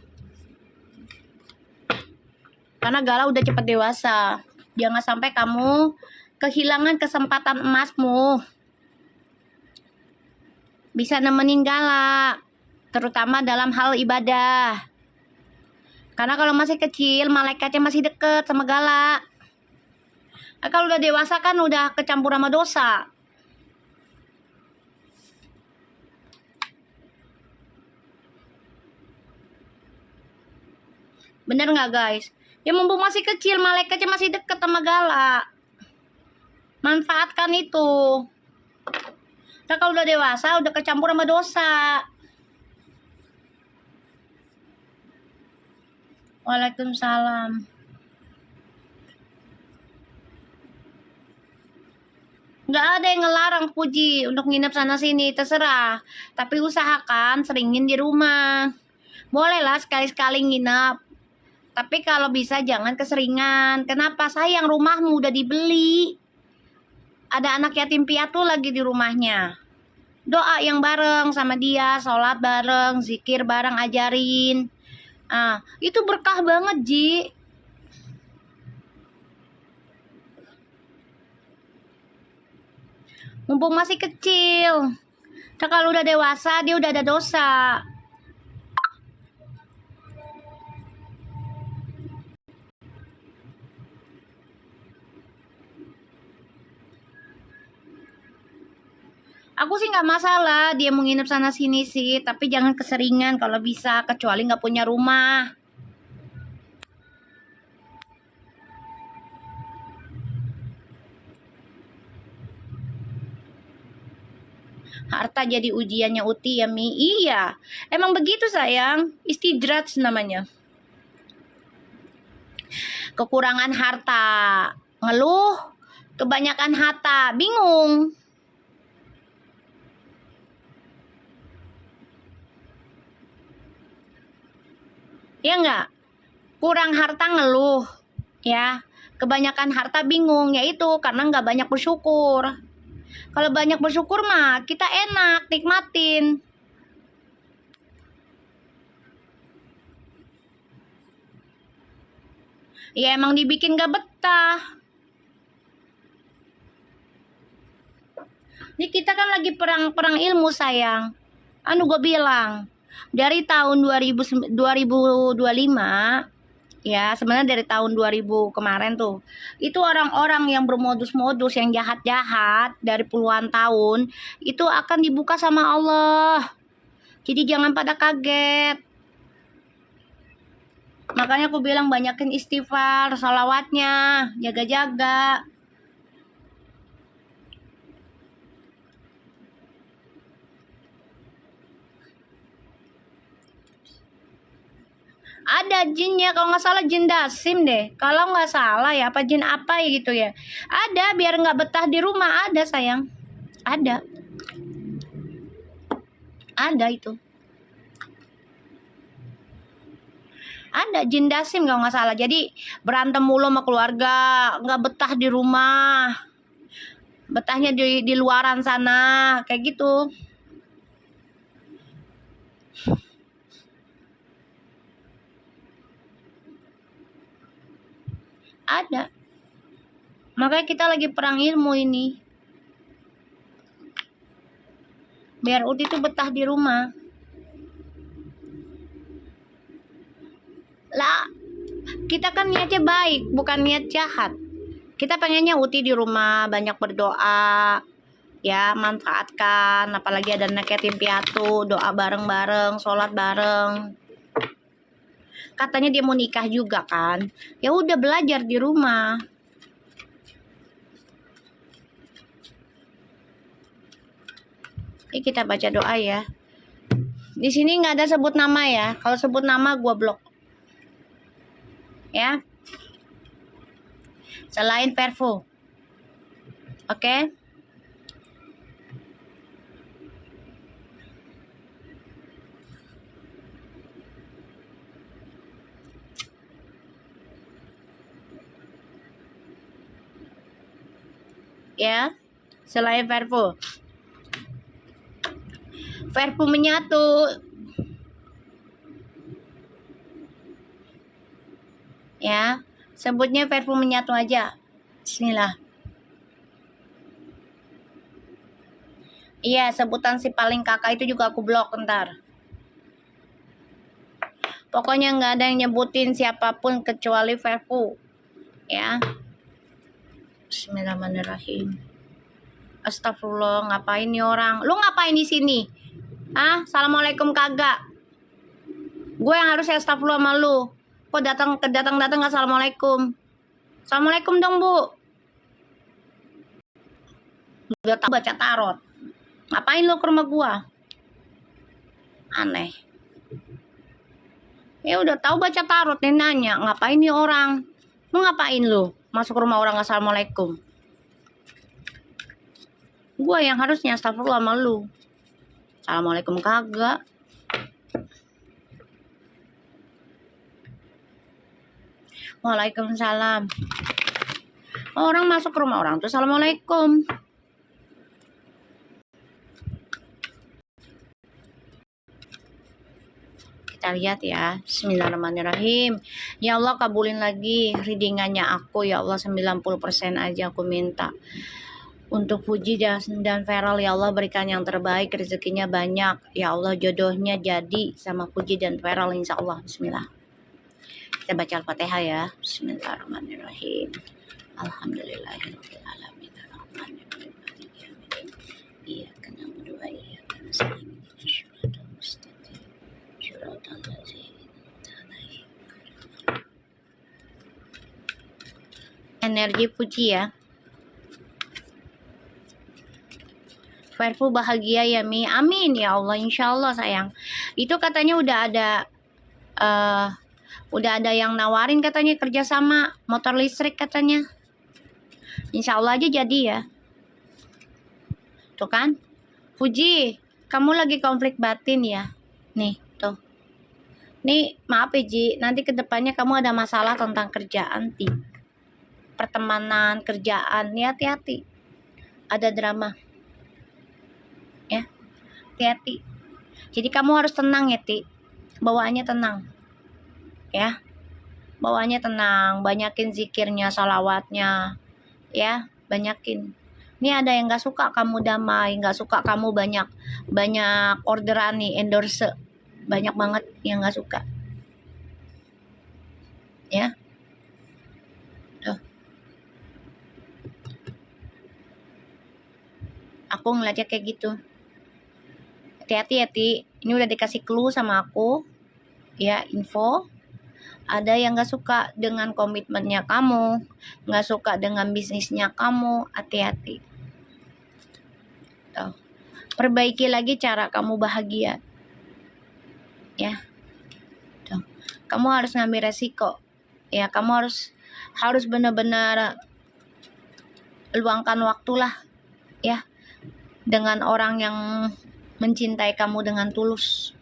Karena Gala udah cepet dewasa. Jangan sampai kamu kehilangan kesempatan emasmu. Bisa nemenin Gala. Terutama dalam hal ibadah. Karena kalau masih kecil, malaikatnya masih deket sama Gala. Nah, kalau udah dewasa kan udah kecampur sama dosa. Bener nggak guys? Ya mumpung masih kecil, malaikatnya masih deket sama Gala. Manfaatkan itu. Nah, kalau udah dewasa, udah kecampur sama dosa. Waalaikumsalam. Nggak ada yang ngelarang Puji untuk nginep sana sini, terserah. Tapi usahakan seringin di rumah. Bolehlah sekali-sekali nginep. Tapi kalau bisa jangan keseringan. Kenapa? Sayang, rumahmu udah dibeli. Ada anak yatim piatu lagi di rumahnya. Doa yang bareng sama dia, sholat bareng, zikir bareng, ajarin. Itu berkah banget, Ji. Mumpung masih kecil. Nah, kalau udah dewasa, dia udah ada dosa. Aku sih nggak masalah dia mau nginep sana sini sih, tapi jangan keseringan kalau bisa, kecuali nggak punya rumah. Harta jadi ujiannya Uti ya, Mi. Iya, emang begitu sayang. Istidraj namanya. Kekurangan harta, ngeluh. Kebanyakan harta, bingung. Ya enggak? Kurang harta ngeluh. Ya, kebanyakan harta bingung, yaitu karena nggak banyak bersyukur. Kalau banyak bersyukur mah kita enak nikmatin. Ya emang dibikin gak betah. Ini kita kan lagi perang ilmu sayang. Gue bilang dari tahun 2025 ya, sebenarnya dari tahun 2000 kemarin tuh, itu orang-orang yang bermodus-modus, yang jahat-jahat dari puluhan tahun, itu akan dibuka sama Allah. Jadi jangan pada kaget. Makanya aku bilang banyakin istighfar, sholawatnya, jaga-jaga. Ada jinnya, kalau nggak salah jin dasim deh. Kalau nggak salah ya, apa jin apa ya gitu ya. Ada, biar nggak betah di rumah, ada sayang. Ada. Ada itu. Ada jin dasim kalau nggak salah. Jadi berantem mulu sama keluarga, nggak betah di rumah. Betahnya di luaran sana, kayak gitu. Ada. Makanya kita lagi perang ilmu ini. Biar Uti tuh betah di rumah. Lah, kita kan niatnya baik, bukan niat jahat. Kita pengennya Uti di rumah, banyak berdoa. Ya, manfaatkan. Apalagi ada anak yatim piatu, doa bareng-bareng, sholat bareng. Katanya dia mau nikah juga kan. Ya udah, belajar di rumah. Oke, kita baca doa ya. Di sini nggak ada sebut nama ya. Kalau sebut nama gua blok. Ya. Selain Perfu. Oke. Ya. Selain Perfu. Perfu menyatu. Ya. Sebutnya Perfu menyatu aja. Bismillah. Iya, sebutan si paling kakak itu juga aku blok ntar. Pokoknya nggak ada yang nyebutin siapapun kecuali Perfu. Ya. Bismillahirrahmanirrahim. Astagfirullah, ngapain nih orang? Lu ngapain di sini? Assalamualaikum kagak. Gue yang harus astagfirullah sama lu. Kok datang nggak assalamualaikum? Assalamualaikum dong, Bu. Udah tahu baca tarot. Ngapain lu ke rumah gua? Aneh. Ya udah tahu baca tarot nih nanya, ngapain nih orang? Mau ngapain lu? Masuk rumah orang assalamualaikum. Gua yang harusnya astagfirullah sama lu. Assalamualaikum kagak. Waalaikumsalam. Orang masuk ke rumah orang tuh assalamualaikum. Kita lihat ya. Bismillahirrahmanirrahim. Ya Allah, kabulin lagi readingannya aku. Ya Allah, 90% aja aku minta. Untuk Puji dan Feral, ya Allah berikan yang terbaik, rezekinya banyak. Ya Allah, jodohnya jadi sama Puji dan Feral insya Allah. Bismillah. Kita baca Al-Fatihah ya. Bismillahirrahmanirrahim. Alhamdulillahirabbil alamin. Arrahmanirrahim. Maliki yaumiddin. Iyyaka na'budu wa iyyaka nasta'in. Shiratal mustaqim. Shiratal ladzina an'amta 'alaihim. Energi Puji ya. Verfu bahagia ya Mi. Amin ya Allah, insya Allah sayang. Itu katanya udah ada yang nawarin katanya kerjasama motor listrik katanya. Insya Allah aja jadi ya. Tuh kan. Puji, kamu lagi konflik batin ya. Nih tuh. Nih maaf ya Ji, nanti kedepannya kamu ada masalah tentang kerjaan, pertemanan, kerjaan, ya hati-hati. Ada drama. Ya, hati-hati. Jadi kamu harus tenang ya Ti. Bawaannya tenang. Ya, bawaannya tenang. Banyakin zikirnya, salawatnya. Ya, banyakin. Ini ada yang gak suka kamu damai, gak suka kamu banyak orderan nih, endorse. Banyak banget yang gak suka. Ya. Tuh. Aku ngeliatnya kayak gitu. Hati-hati ya Ti, ini udah dikasih clue sama aku ya, info. Ada yang gak suka dengan komitmennya kamu, gak suka dengan bisnisnya kamu, hati-hati. Tuh. Perbaiki lagi cara kamu bahagia ya. Tuh. Kamu harus ngambil resiko ya, kamu harus benar-benar luangkan waktulah ya dengan orang yang mencintai kamu dengan tulus.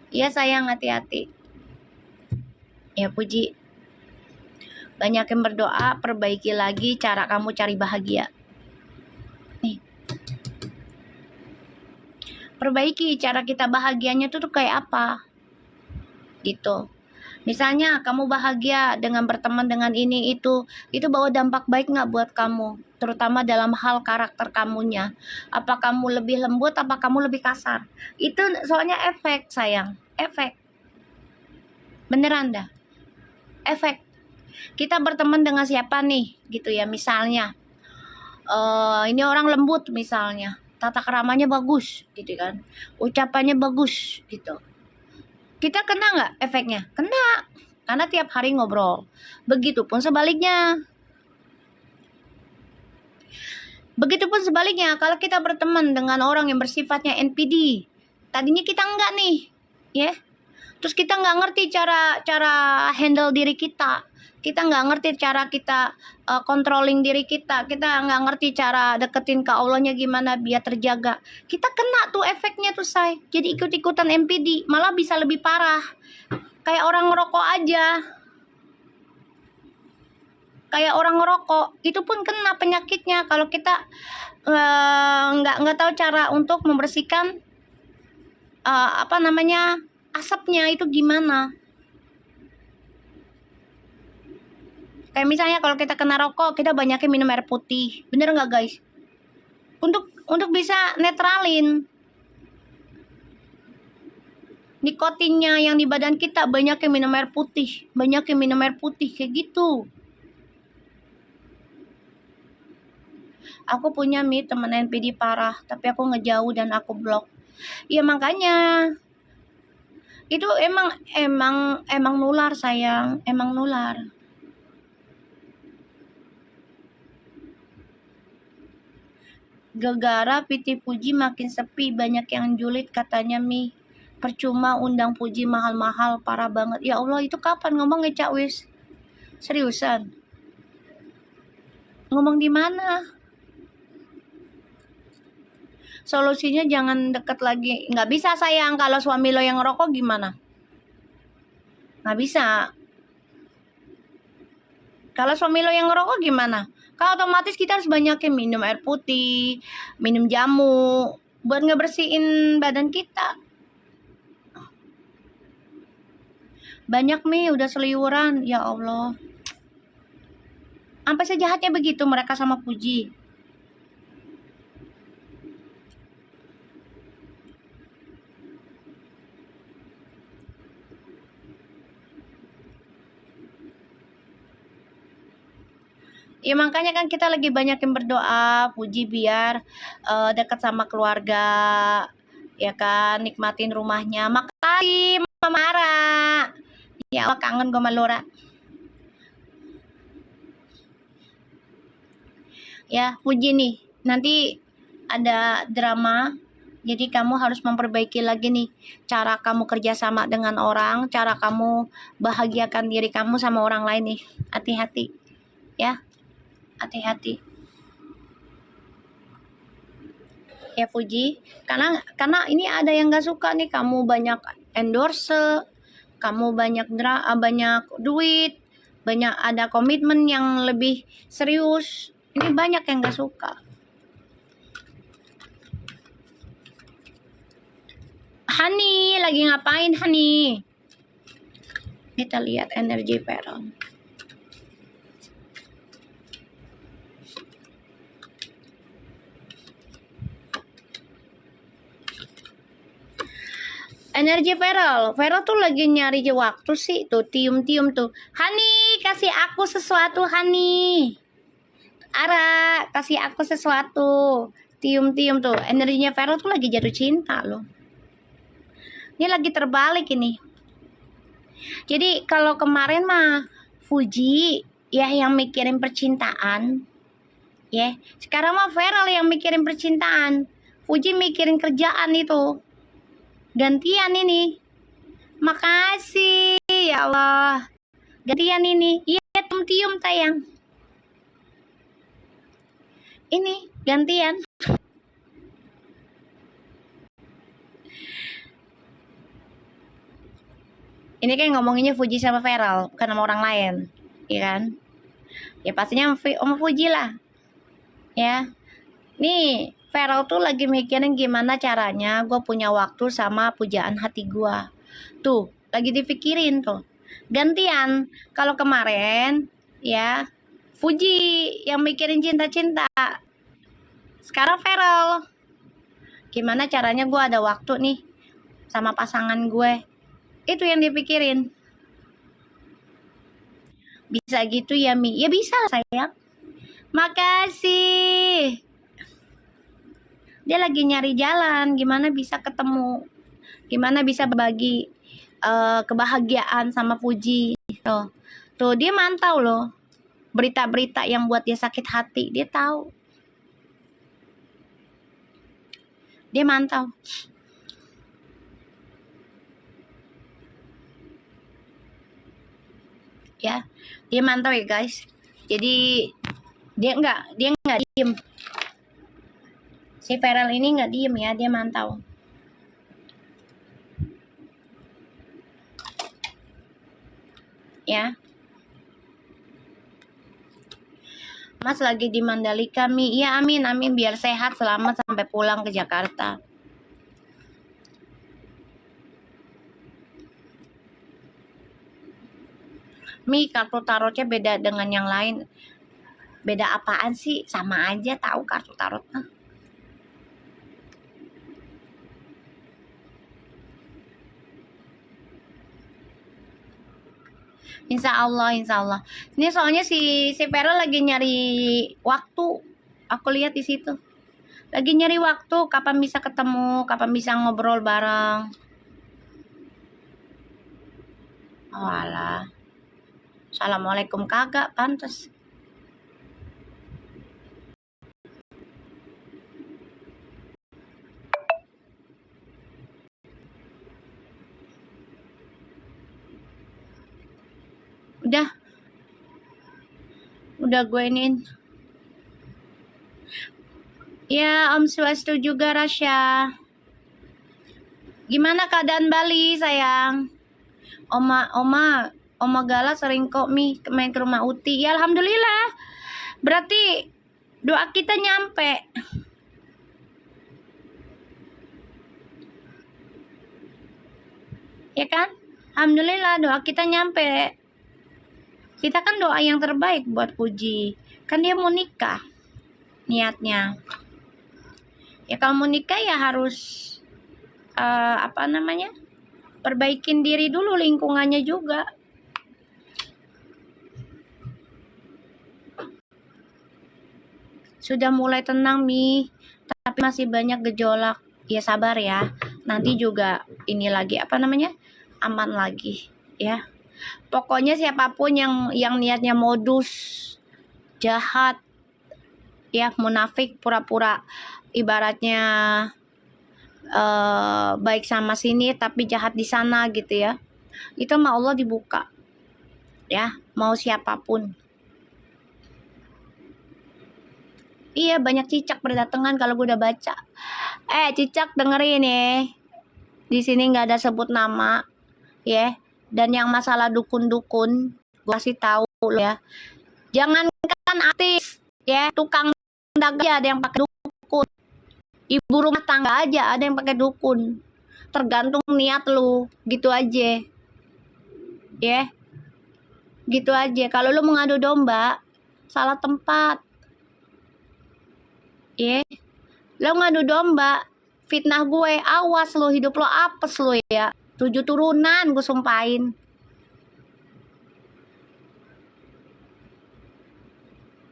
Ya sayang, hati-hati. Ya Puji. Banyakin berdoa, perbaiki lagi cara kamu cari bahagia. Nih. Perbaiki cara kita bahagianya tuh kayak apa. Gitu. Misalnya kamu bahagia dengan berteman dengan ini itu bawa dampak baik nggak buat kamu? Terutama dalam hal karakter kamunya. Apa kamu lebih lembut, apa kamu lebih kasar? Itu soalnya efek sayang, efek. Beneran dah, efek. Kita berteman dengan siapa nih, gitu ya. Misalnya, ini orang lembut misalnya, tata keramanya bagus, gitu kan. Ucapannya bagus, gitu. Kita kena nggak efeknya? Kena, karena tiap hari ngobrol. Begitupun sebaliknya. Begitupun sebaliknya, kalau kita berteman dengan orang yang bersifatnya NPD, tadinya kita enggak nih, ya. Terus kita nggak ngerti cara handle diri kita nggak ngerti cara kita controlling diri kita nggak ngerti cara deketin ke Allahnya gimana biar terjaga. Kita kena tuh efeknya tuh say. Jadi ikut-ikutan MPD, malah bisa lebih parah. Kayak orang ngerokok aja. Kayak orang ngerokok, itu pun kena penyakitnya kalau kita nggak tahu cara untuk membersihkan asapnya itu gimana. Kayak misalnya kalau kita kena rokok, kita banyakin minum air putih. Bener nggak guys? Untuk bisa netralin nikotinnya yang di badan kita, banyakin minum air putih. Banyakin minum air putih, kayak gitu. Aku punya temen NPD parah, tapi aku ngejauh dan aku blok. Iya makanya. Itu emang nular sayang, emang nular. Gegara PT Puji makin sepi, banyak yang julid katanya Mi. Percuma undang Puji mahal-mahal, parah banget. Ya Allah, itu kapan ngomongnya Cak Wis? Seriusan? Ngomong di mana? Solusinya jangan deket lagi. Nggak bisa sayang, kalau suami lo yang ngerokok gimana? Nggak bisa. Kalau suami lo yang ngerokok gimana? Kalau otomatis kita harus banyakin minum air putih, minum jamu, buat ngebersihin badan kita. Banyak Mi udah seliuran, ya Allah. Sampai sejahatnya begitu mereka sama Puji. Ya makanya kan kita lagi banyakin berdoa Puji biar dekat sama keluarga, ya kan, nikmatin rumahnya. Makasih Mama Ara. Ya Allah, kangen gue sama Lora. Ya Puji nih, nanti ada drama, jadi kamu harus memperbaiki lagi nih cara kamu kerjasama dengan orang, cara kamu bahagiakan diri kamu sama orang lain nih. Hati-hati ya, hati-hati ya Puji, karena ini ada yang gak suka nih, kamu banyak endorse, kamu banyak banyak duit, banyak ada komitmen yang lebih serius, ini banyak yang gak suka. Hani lagi ngapain Hani? Kita lihat energi peron. Energi Feral tuh lagi nyari waktu sih, tuh tium-tium tuh. Hani, kasih aku sesuatu Hani. Ara, kasih aku sesuatu. Tium-tium tuh. Energinya Feral tuh lagi jatuh cinta loh. Ini lagi terbalik ini. Jadi kalau kemarin mah Fuji ya yang mikirin percintaan. Ya, sekarang mah Feral yang mikirin percintaan. Fuji mikirin kerjaan itu. Gantian ini. Makasih ya Allah. Gantian ini. Iya, tium-tium tayang. Ini gantian. Ini kan ngomonginnya Fuji sama Feral, bukan sama orang lain, ya kan? Ya pastinya sama Fuji lah. Ya. Nih, Feral tuh lagi mikirin gimana caranya gue punya waktu sama pujaan hati gue. Tuh, lagi dipikirin tuh. Gantian, kalau kemarin ya Fuji yang mikirin cinta-cinta. Sekarang Feral. Gimana caranya gue ada waktu nih sama pasangan gue. Itu yang dipikirin. Bisa gitu ya Mi? Ya bisa sayang. Makasih. Dia lagi nyari jalan, gimana bisa ketemu, gimana bisa berbagi kebahagiaan sama Puji. Tuh dia mantau loh berita-berita yang buat dia sakit hati, dia tahu, dia mantau. Ya, dia mantau ya guys. Jadi dia nggak diem. Si Feral ini nggak diem ya, dia mantau. Ya. Mas lagi di Mandalika Mi. Iya amin amin, biar sehat selamat sampai pulang ke Jakarta. Mi, kartu tarotnya beda dengan yang lain. Beda apaan sih? Sama aja tahu kartu tarot mah. Insya Allah, insya Allah. Ini soalnya si Vera lagi nyari waktu. Aku lihat di situ. Lagi nyari waktu, kapan bisa ketemu, kapan bisa ngobrol bareng. Oh alah. Assalamualaikum kagak, pantas. Udah gue iniin. Ya, Om Swastiastu juga, Rasya. Gimana keadaan Bali, sayang? Oma Gala sering kok main ke rumah Uti. Ya, alhamdulillah. Berarti doa kita nyampe. Ya kan? Alhamdulillah doa kita nyampe. Kita kan doa yang terbaik buat Puji. Kan dia mau nikah. Niatnya. Ya kalau mau nikah ya harus perbaikin diri dulu, lingkungannya juga. Sudah mulai tenang Mi, tapi masih banyak gejolak. Ya sabar ya, nanti juga ini lagi aman lagi ya. Pokoknya siapapun yang niatnya modus jahat ya, munafik, pura-pura ibaratnya baik sama sini tapi jahat di sana gitu ya, itu sama Allah dibuka ya, mau siapapun. Iya, banyak cicak berdatangan kalau gue udah baca. Cicak dengerin ya, di sini nggak ada sebut nama ya. Dan yang masalah dukun-dukun, gue kasih tahu lo ya, jangankan artis ya, tukang dagang aja ada yang pakai dukun, ibu rumah tangga aja ada yang pakai dukun. Tergantung niat lu, gitu aja ya, gitu aja. Kalau lu mengadu domba, salah tempat ya. Lu ngadu domba fitnah gue, awas lo, hidup lo apes lo ya. 7 turunan gue sumpahin.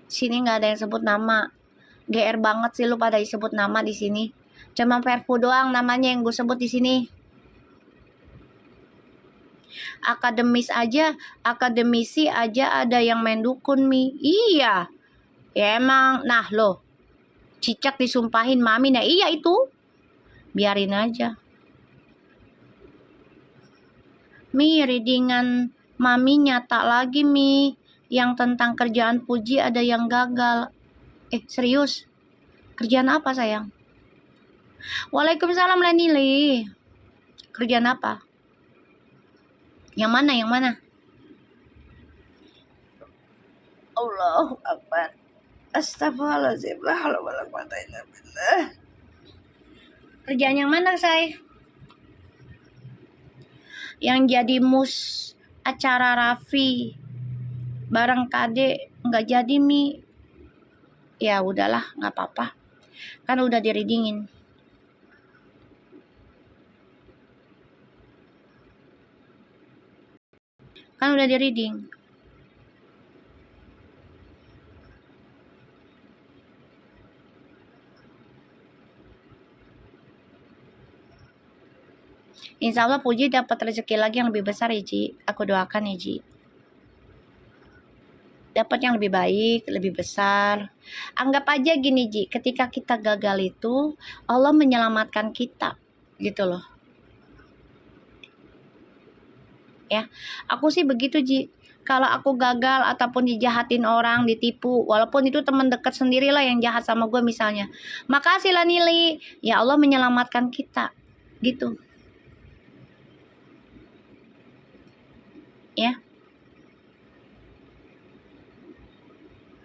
Sini nggak ada yang sebut nama. GR banget sih lu pada disebut nama di sini. Cuma Perfu doang namanya yang gue sebut di sini. Akademisi aja ada yang main dukun Mi. Iya. Ya emang, nah lo, cicak disumpahin mami, nah iya itu. Biarin aja. Mi, readingan mami nyata lagi Mi. Yang tentang kerjaan Puji ada yang gagal. Serius? Kerjaan apa sayang? Waalaikumsalam Lenili. Kerjaan apa? Yang mana? Allahu Akbar. Astagfirullahaladzim. Kerjaan yang mana say? Yang jadi mus acara Raffi bareng Kade nggak jadi Mi. Ya udahlah, nggak apa-apa, kan udah direadingin. Kan udah di-reading. Insya Allah Puji dapat rezeki lagi yang lebih besar ya Ji. Aku doakan ya Ji. Dapat yang lebih baik, lebih besar. Anggap aja gini Ji, ketika kita gagal itu Allah menyelamatkan kita gitu loh. Ya, aku sih begitu Ji. Kalau aku gagal ataupun dijahatin orang, ditipu, walaupun itu teman dekat sendirilah yang jahat sama gue misalnya, makasih lah Nili, ya Allah menyelamatkan kita gitu ya.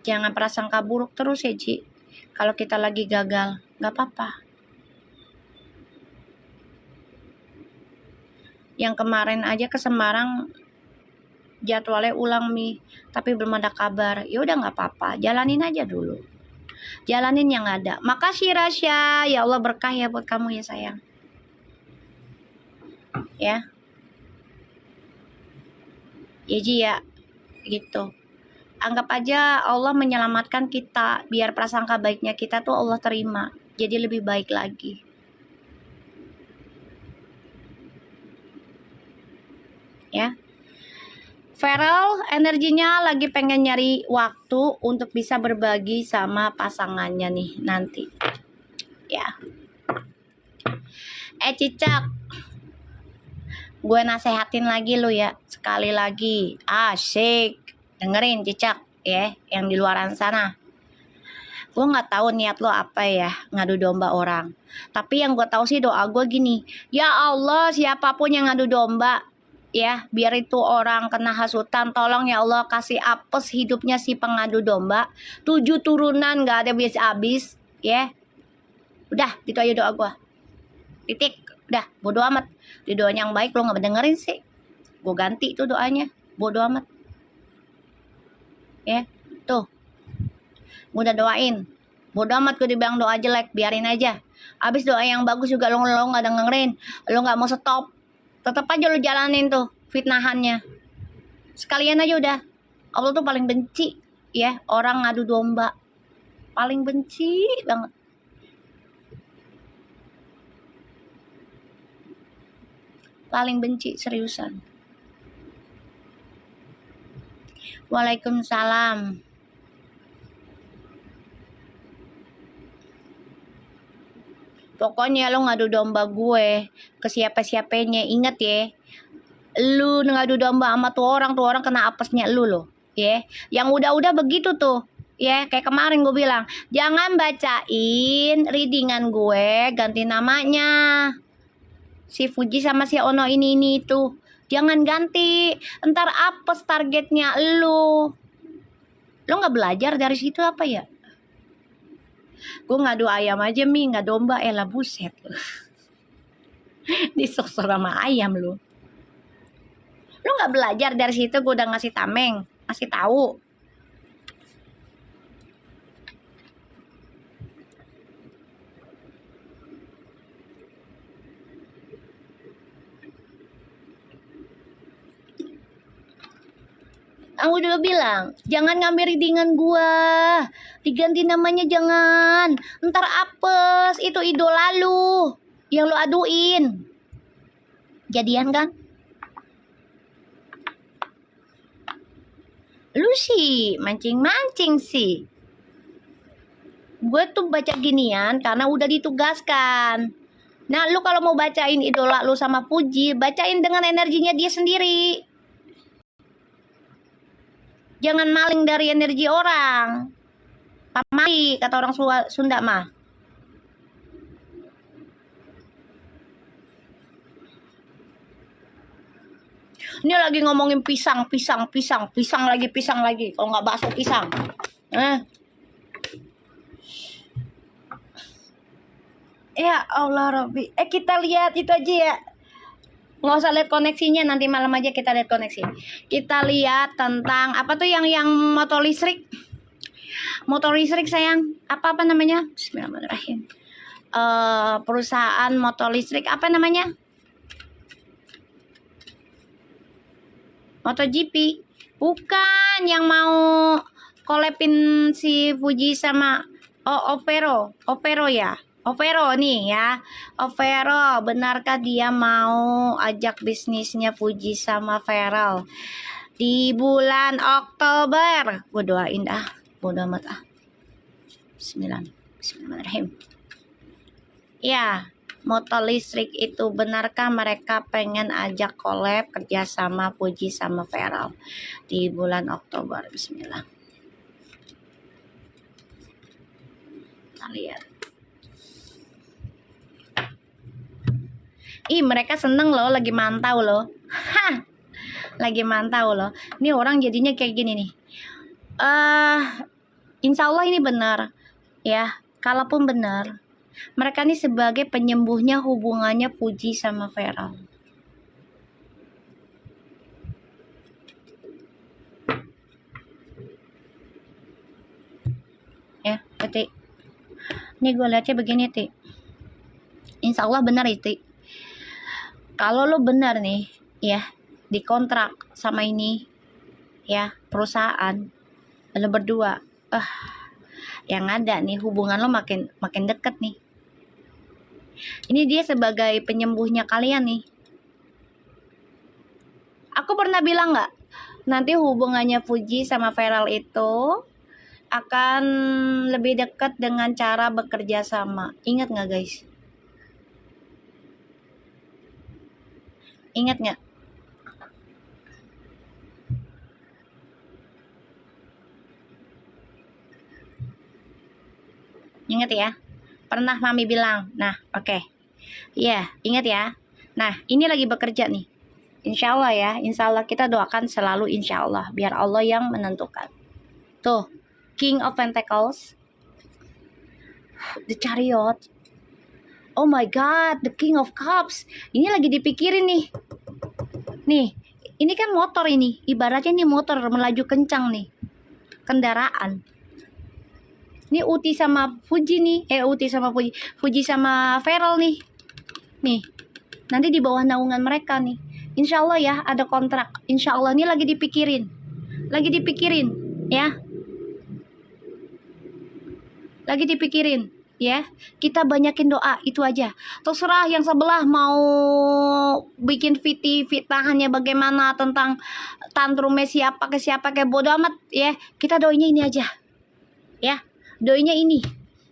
Jangan prasangka buruk terus ya Ji. Kalau kita lagi gagal, gak apa-apa. Yang kemarin aja ke Semarang jadwalnya ulang Mi, tapi belum ada kabar. Ya udah gak apa-apa, jalanin aja dulu. Jalanin yang ada. Makasih Rasya, ya Allah berkah ya buat kamu ya sayang. Ya. Ya Ji ya, gitu. Anggap aja Allah menyelamatkan kita, biar prasangka baiknya kita tuh Allah terima, jadi lebih baik lagi ya. Feral energinya lagi pengen nyari waktu untuk bisa berbagi sama pasangannya nih nanti ya. Cicak, Gue nasehatin lagi lu ya, sekali lagi. Asik. Dengerin cicak ya, yang di luaran sana. Gue nggak tahu niat lo apa ya, ngadu domba orang. Tapi yang gue tahu sih doa gue gini, ya Allah siapapun yang ngadu domba, ya biar itu orang kena hasutan, tolong ya Allah kasih apes hidupnya si pengadu domba. 7 turunan nggak ada habis, ya. Udah, gitu aja doa gue. Titik. Udah, bodo amat. Di doanya yang baik lo nggak dengerin sih. Gue ganti tuh doanya. Bodo amat. Ya, tuh. Gue udah doain. Bodo amat gue dibilang doa jelek, biarin aja. Abis doa yang bagus juga lo nggak dengerin. Lo nggak mau stop. Tetap aja lo jalanin tuh fitnahannya. Sekalian aja udah. Allah tuh paling benci ya orang ngadu domba. Paling benci banget. Paling benci seriusan. Waalaikumsalam. Pokoknya lo ngadu domba gue ke siapa-siapanya, inget ya. Lu ngadu domba sama tuh orang kena apesnya lu loh. Ya, yang udah begitu tuh. Ya, kayak kemarin gue bilang, jangan bacain readingan gue, ganti namanya. Si Fuji sama si Ono ini itu. Jangan ganti. Ntar apes targetnya lu. Lo nggak belajar dari situ apa ya? Gue ngadu ayam aja Mi, nggak domba, elah buset. Disosor sama ayam lu. Lo nggak belajar dari situ, gue udah ngasih tameng, ngasih tahu. Aku udah bilang, jangan ngambil readingan gua. Diganti namanya jangan. Ntar apes, itu idola lu. Yang lu aduin. Jadian kan? Lu sih, mancing-mancing sih. Gue tuh baca ginian karena udah ditugaskan. Nah, lu kalau mau bacain idola lu sama Puji, bacain dengan energinya dia sendiri. Jangan maling dari energi orang. Pamali, kata orang Sunda mah. Ini lagi ngomongin pisang lagi. Kalau nggak bakso pisang. Ya Allah Robby. Kita lihat itu aja ya. Nggak usah lihat koneksinya, nanti malam aja kita lihat koneksi. Kita lihat tentang apa tuh yang motor listrik. Motor listrik sayang. Apa namanya? Bismillahirrahmanirrahim. Perusahaan motor listrik apa namanya? MotoGP. Bukan yang mau collabin si Fuji sama Opero ya. Opero nih ya. Opero, benarkah dia mau ajak bisnisnya Fuji sama Feral di bulan Oktober? Gue doain bodo amat Bismillahirrahmanirrahim. Ya, motor listrik itu benarkah mereka pengen ajak collab kerjasama Fuji sama Feral di bulan Oktober? Bismillah. Kita lihat. Mereka seneng loh, lagi mantau loh. Lagi mantau loh. Ini orang jadinya kayak gini nih. Insya Allah ini benar. Ya, kalaupun benar, mereka ini sebagai penyembuhnya hubungannya Fuji sama Feral. Ya, Ti. Ini gue lihatnya begini, Ti. Insya Allah benar itu. Kalau lo benar nih, ya, dikontrak sama ini, ya, perusahaan, lo berdua, yang ada nih hubungan lo makin deket nih. Ini dia sebagai penyembuhnya kalian nih. Aku pernah bilang nggak, nanti hubungannya Fuji sama Feral itu akan lebih dekat dengan cara bekerja sama. Ingat nggak guys? Ingat nggak? Ingat ya? Pernah Mami bilang. Nah, oke. Iya, ingat ya. Nah, ini lagi bekerja nih. Insya Allah ya, insya Allah kita doakan selalu insya Allah. Biar Allah yang menentukan. Tuh, King of Pentacles. The Chariot. Oh my God, the King of Cups. Ini lagi dipikirin nih. Nih, ini kan motor ini. Ibaratnya nih motor melaju kencang nih. Kendaraan. Ini Uti sama Fuji nih. Uti sama Fuji. Fuji sama Feral nih. Nih, nanti di bawah naungan mereka nih. Insya Allah ya, ada kontrak. Insya Allah ini lagi dipikirin. Lagi dipikirin, ya. Lagi dipikirin, ya. Kita banyakin doa, itu aja. Terserah yang sebelah mau bikin fitnahannya bagaimana tentang tantrumnya siapa ke siapa, kayak bodo amat, ya. Kita doanya ini aja, ya. Doanya ini.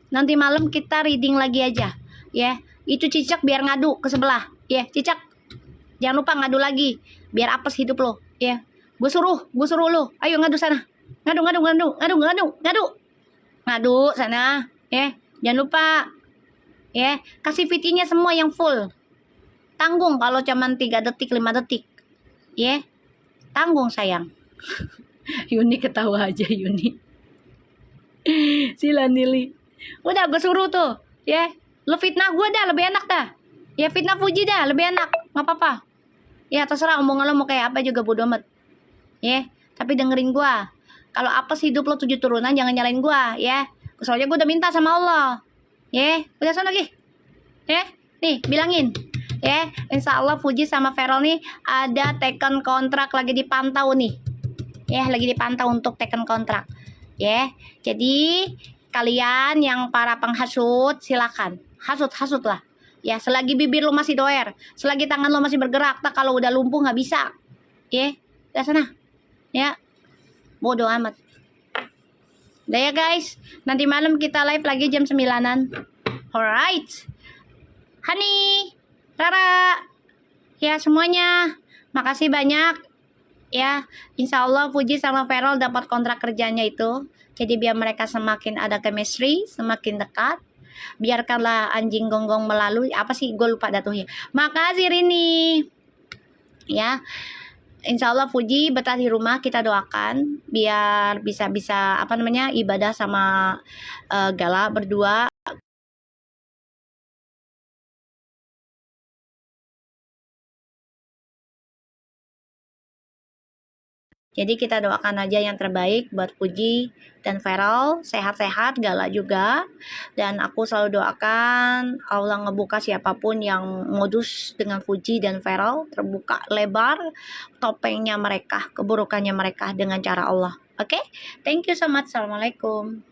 Nanti malam kita reading lagi aja, ya. Itu Cicak biar ngadu ke sebelah, ya. Cicak, jangan lupa ngadu lagi, biar apes hidup lo, ya. Gue suruh lo, ayo ngadu sana. Ngadu sana, ya. Jangan lupa, ya. Kasih VT-nya semua yang full. Tanggung kalau cuman 3 detik, 5 detik, ya. Tanggung sayang. Yuni ketawa aja Yuni. Sila Nili. Udah gue suruh tuh, ya. Lo fitnah gue dah lebih enak dah. Ya fitnah Fuji dah lebih enak, nggak apa-apa. Ya terserah omongan lo mau kayak apa juga bodo amat. Ya, tapi dengerin gue. Kalau apa sih hidup lo 7 turunan jangan nyalain gue, ya. Soalnya gue udah minta sama Allah. Ya, udah sana lagi. Ya, nih bilangin. Ya, insya Allah Fuji sama Feral nih ada taken kontrak lagi dipantau nih. Ya, lagi dipantau untuk taken kontrak. Ya, jadi kalian yang para penghasut silakan hasut lah. Ya, selagi bibir lo masih doer, selagi tangan lo masih bergerak, tak kalau udah lumpuh nggak bisa. Ya, udah sana. Ya, bodoh amat. Udah ya guys, nanti malam kita live lagi jam 9-an. Alright. Hani, Rara, ya semuanya, makasih banyak. Ya, insya Allah Fuji sama Feral dapat kontrak kerjanya itu. Jadi biar mereka semakin ada chemistry, semakin dekat. Biarkanlah anjing gonggong melalui. Apa sih, gue lupa datuhnya. Makasih Rini. Ya, insya Allah Fuji betah di rumah, kita doakan biar bisa apa namanya ibadah sama Gala berdua. Jadi kita doakan aja yang terbaik buat Fuji dan Feral, sehat-sehat, Gala juga. Dan aku selalu doakan Allah ngebuka siapapun yang modus dengan Fuji dan Feral, terbuka lebar topengnya mereka, keburukannya mereka dengan cara Allah. Oke? Thank you so much. Assalamualaikum.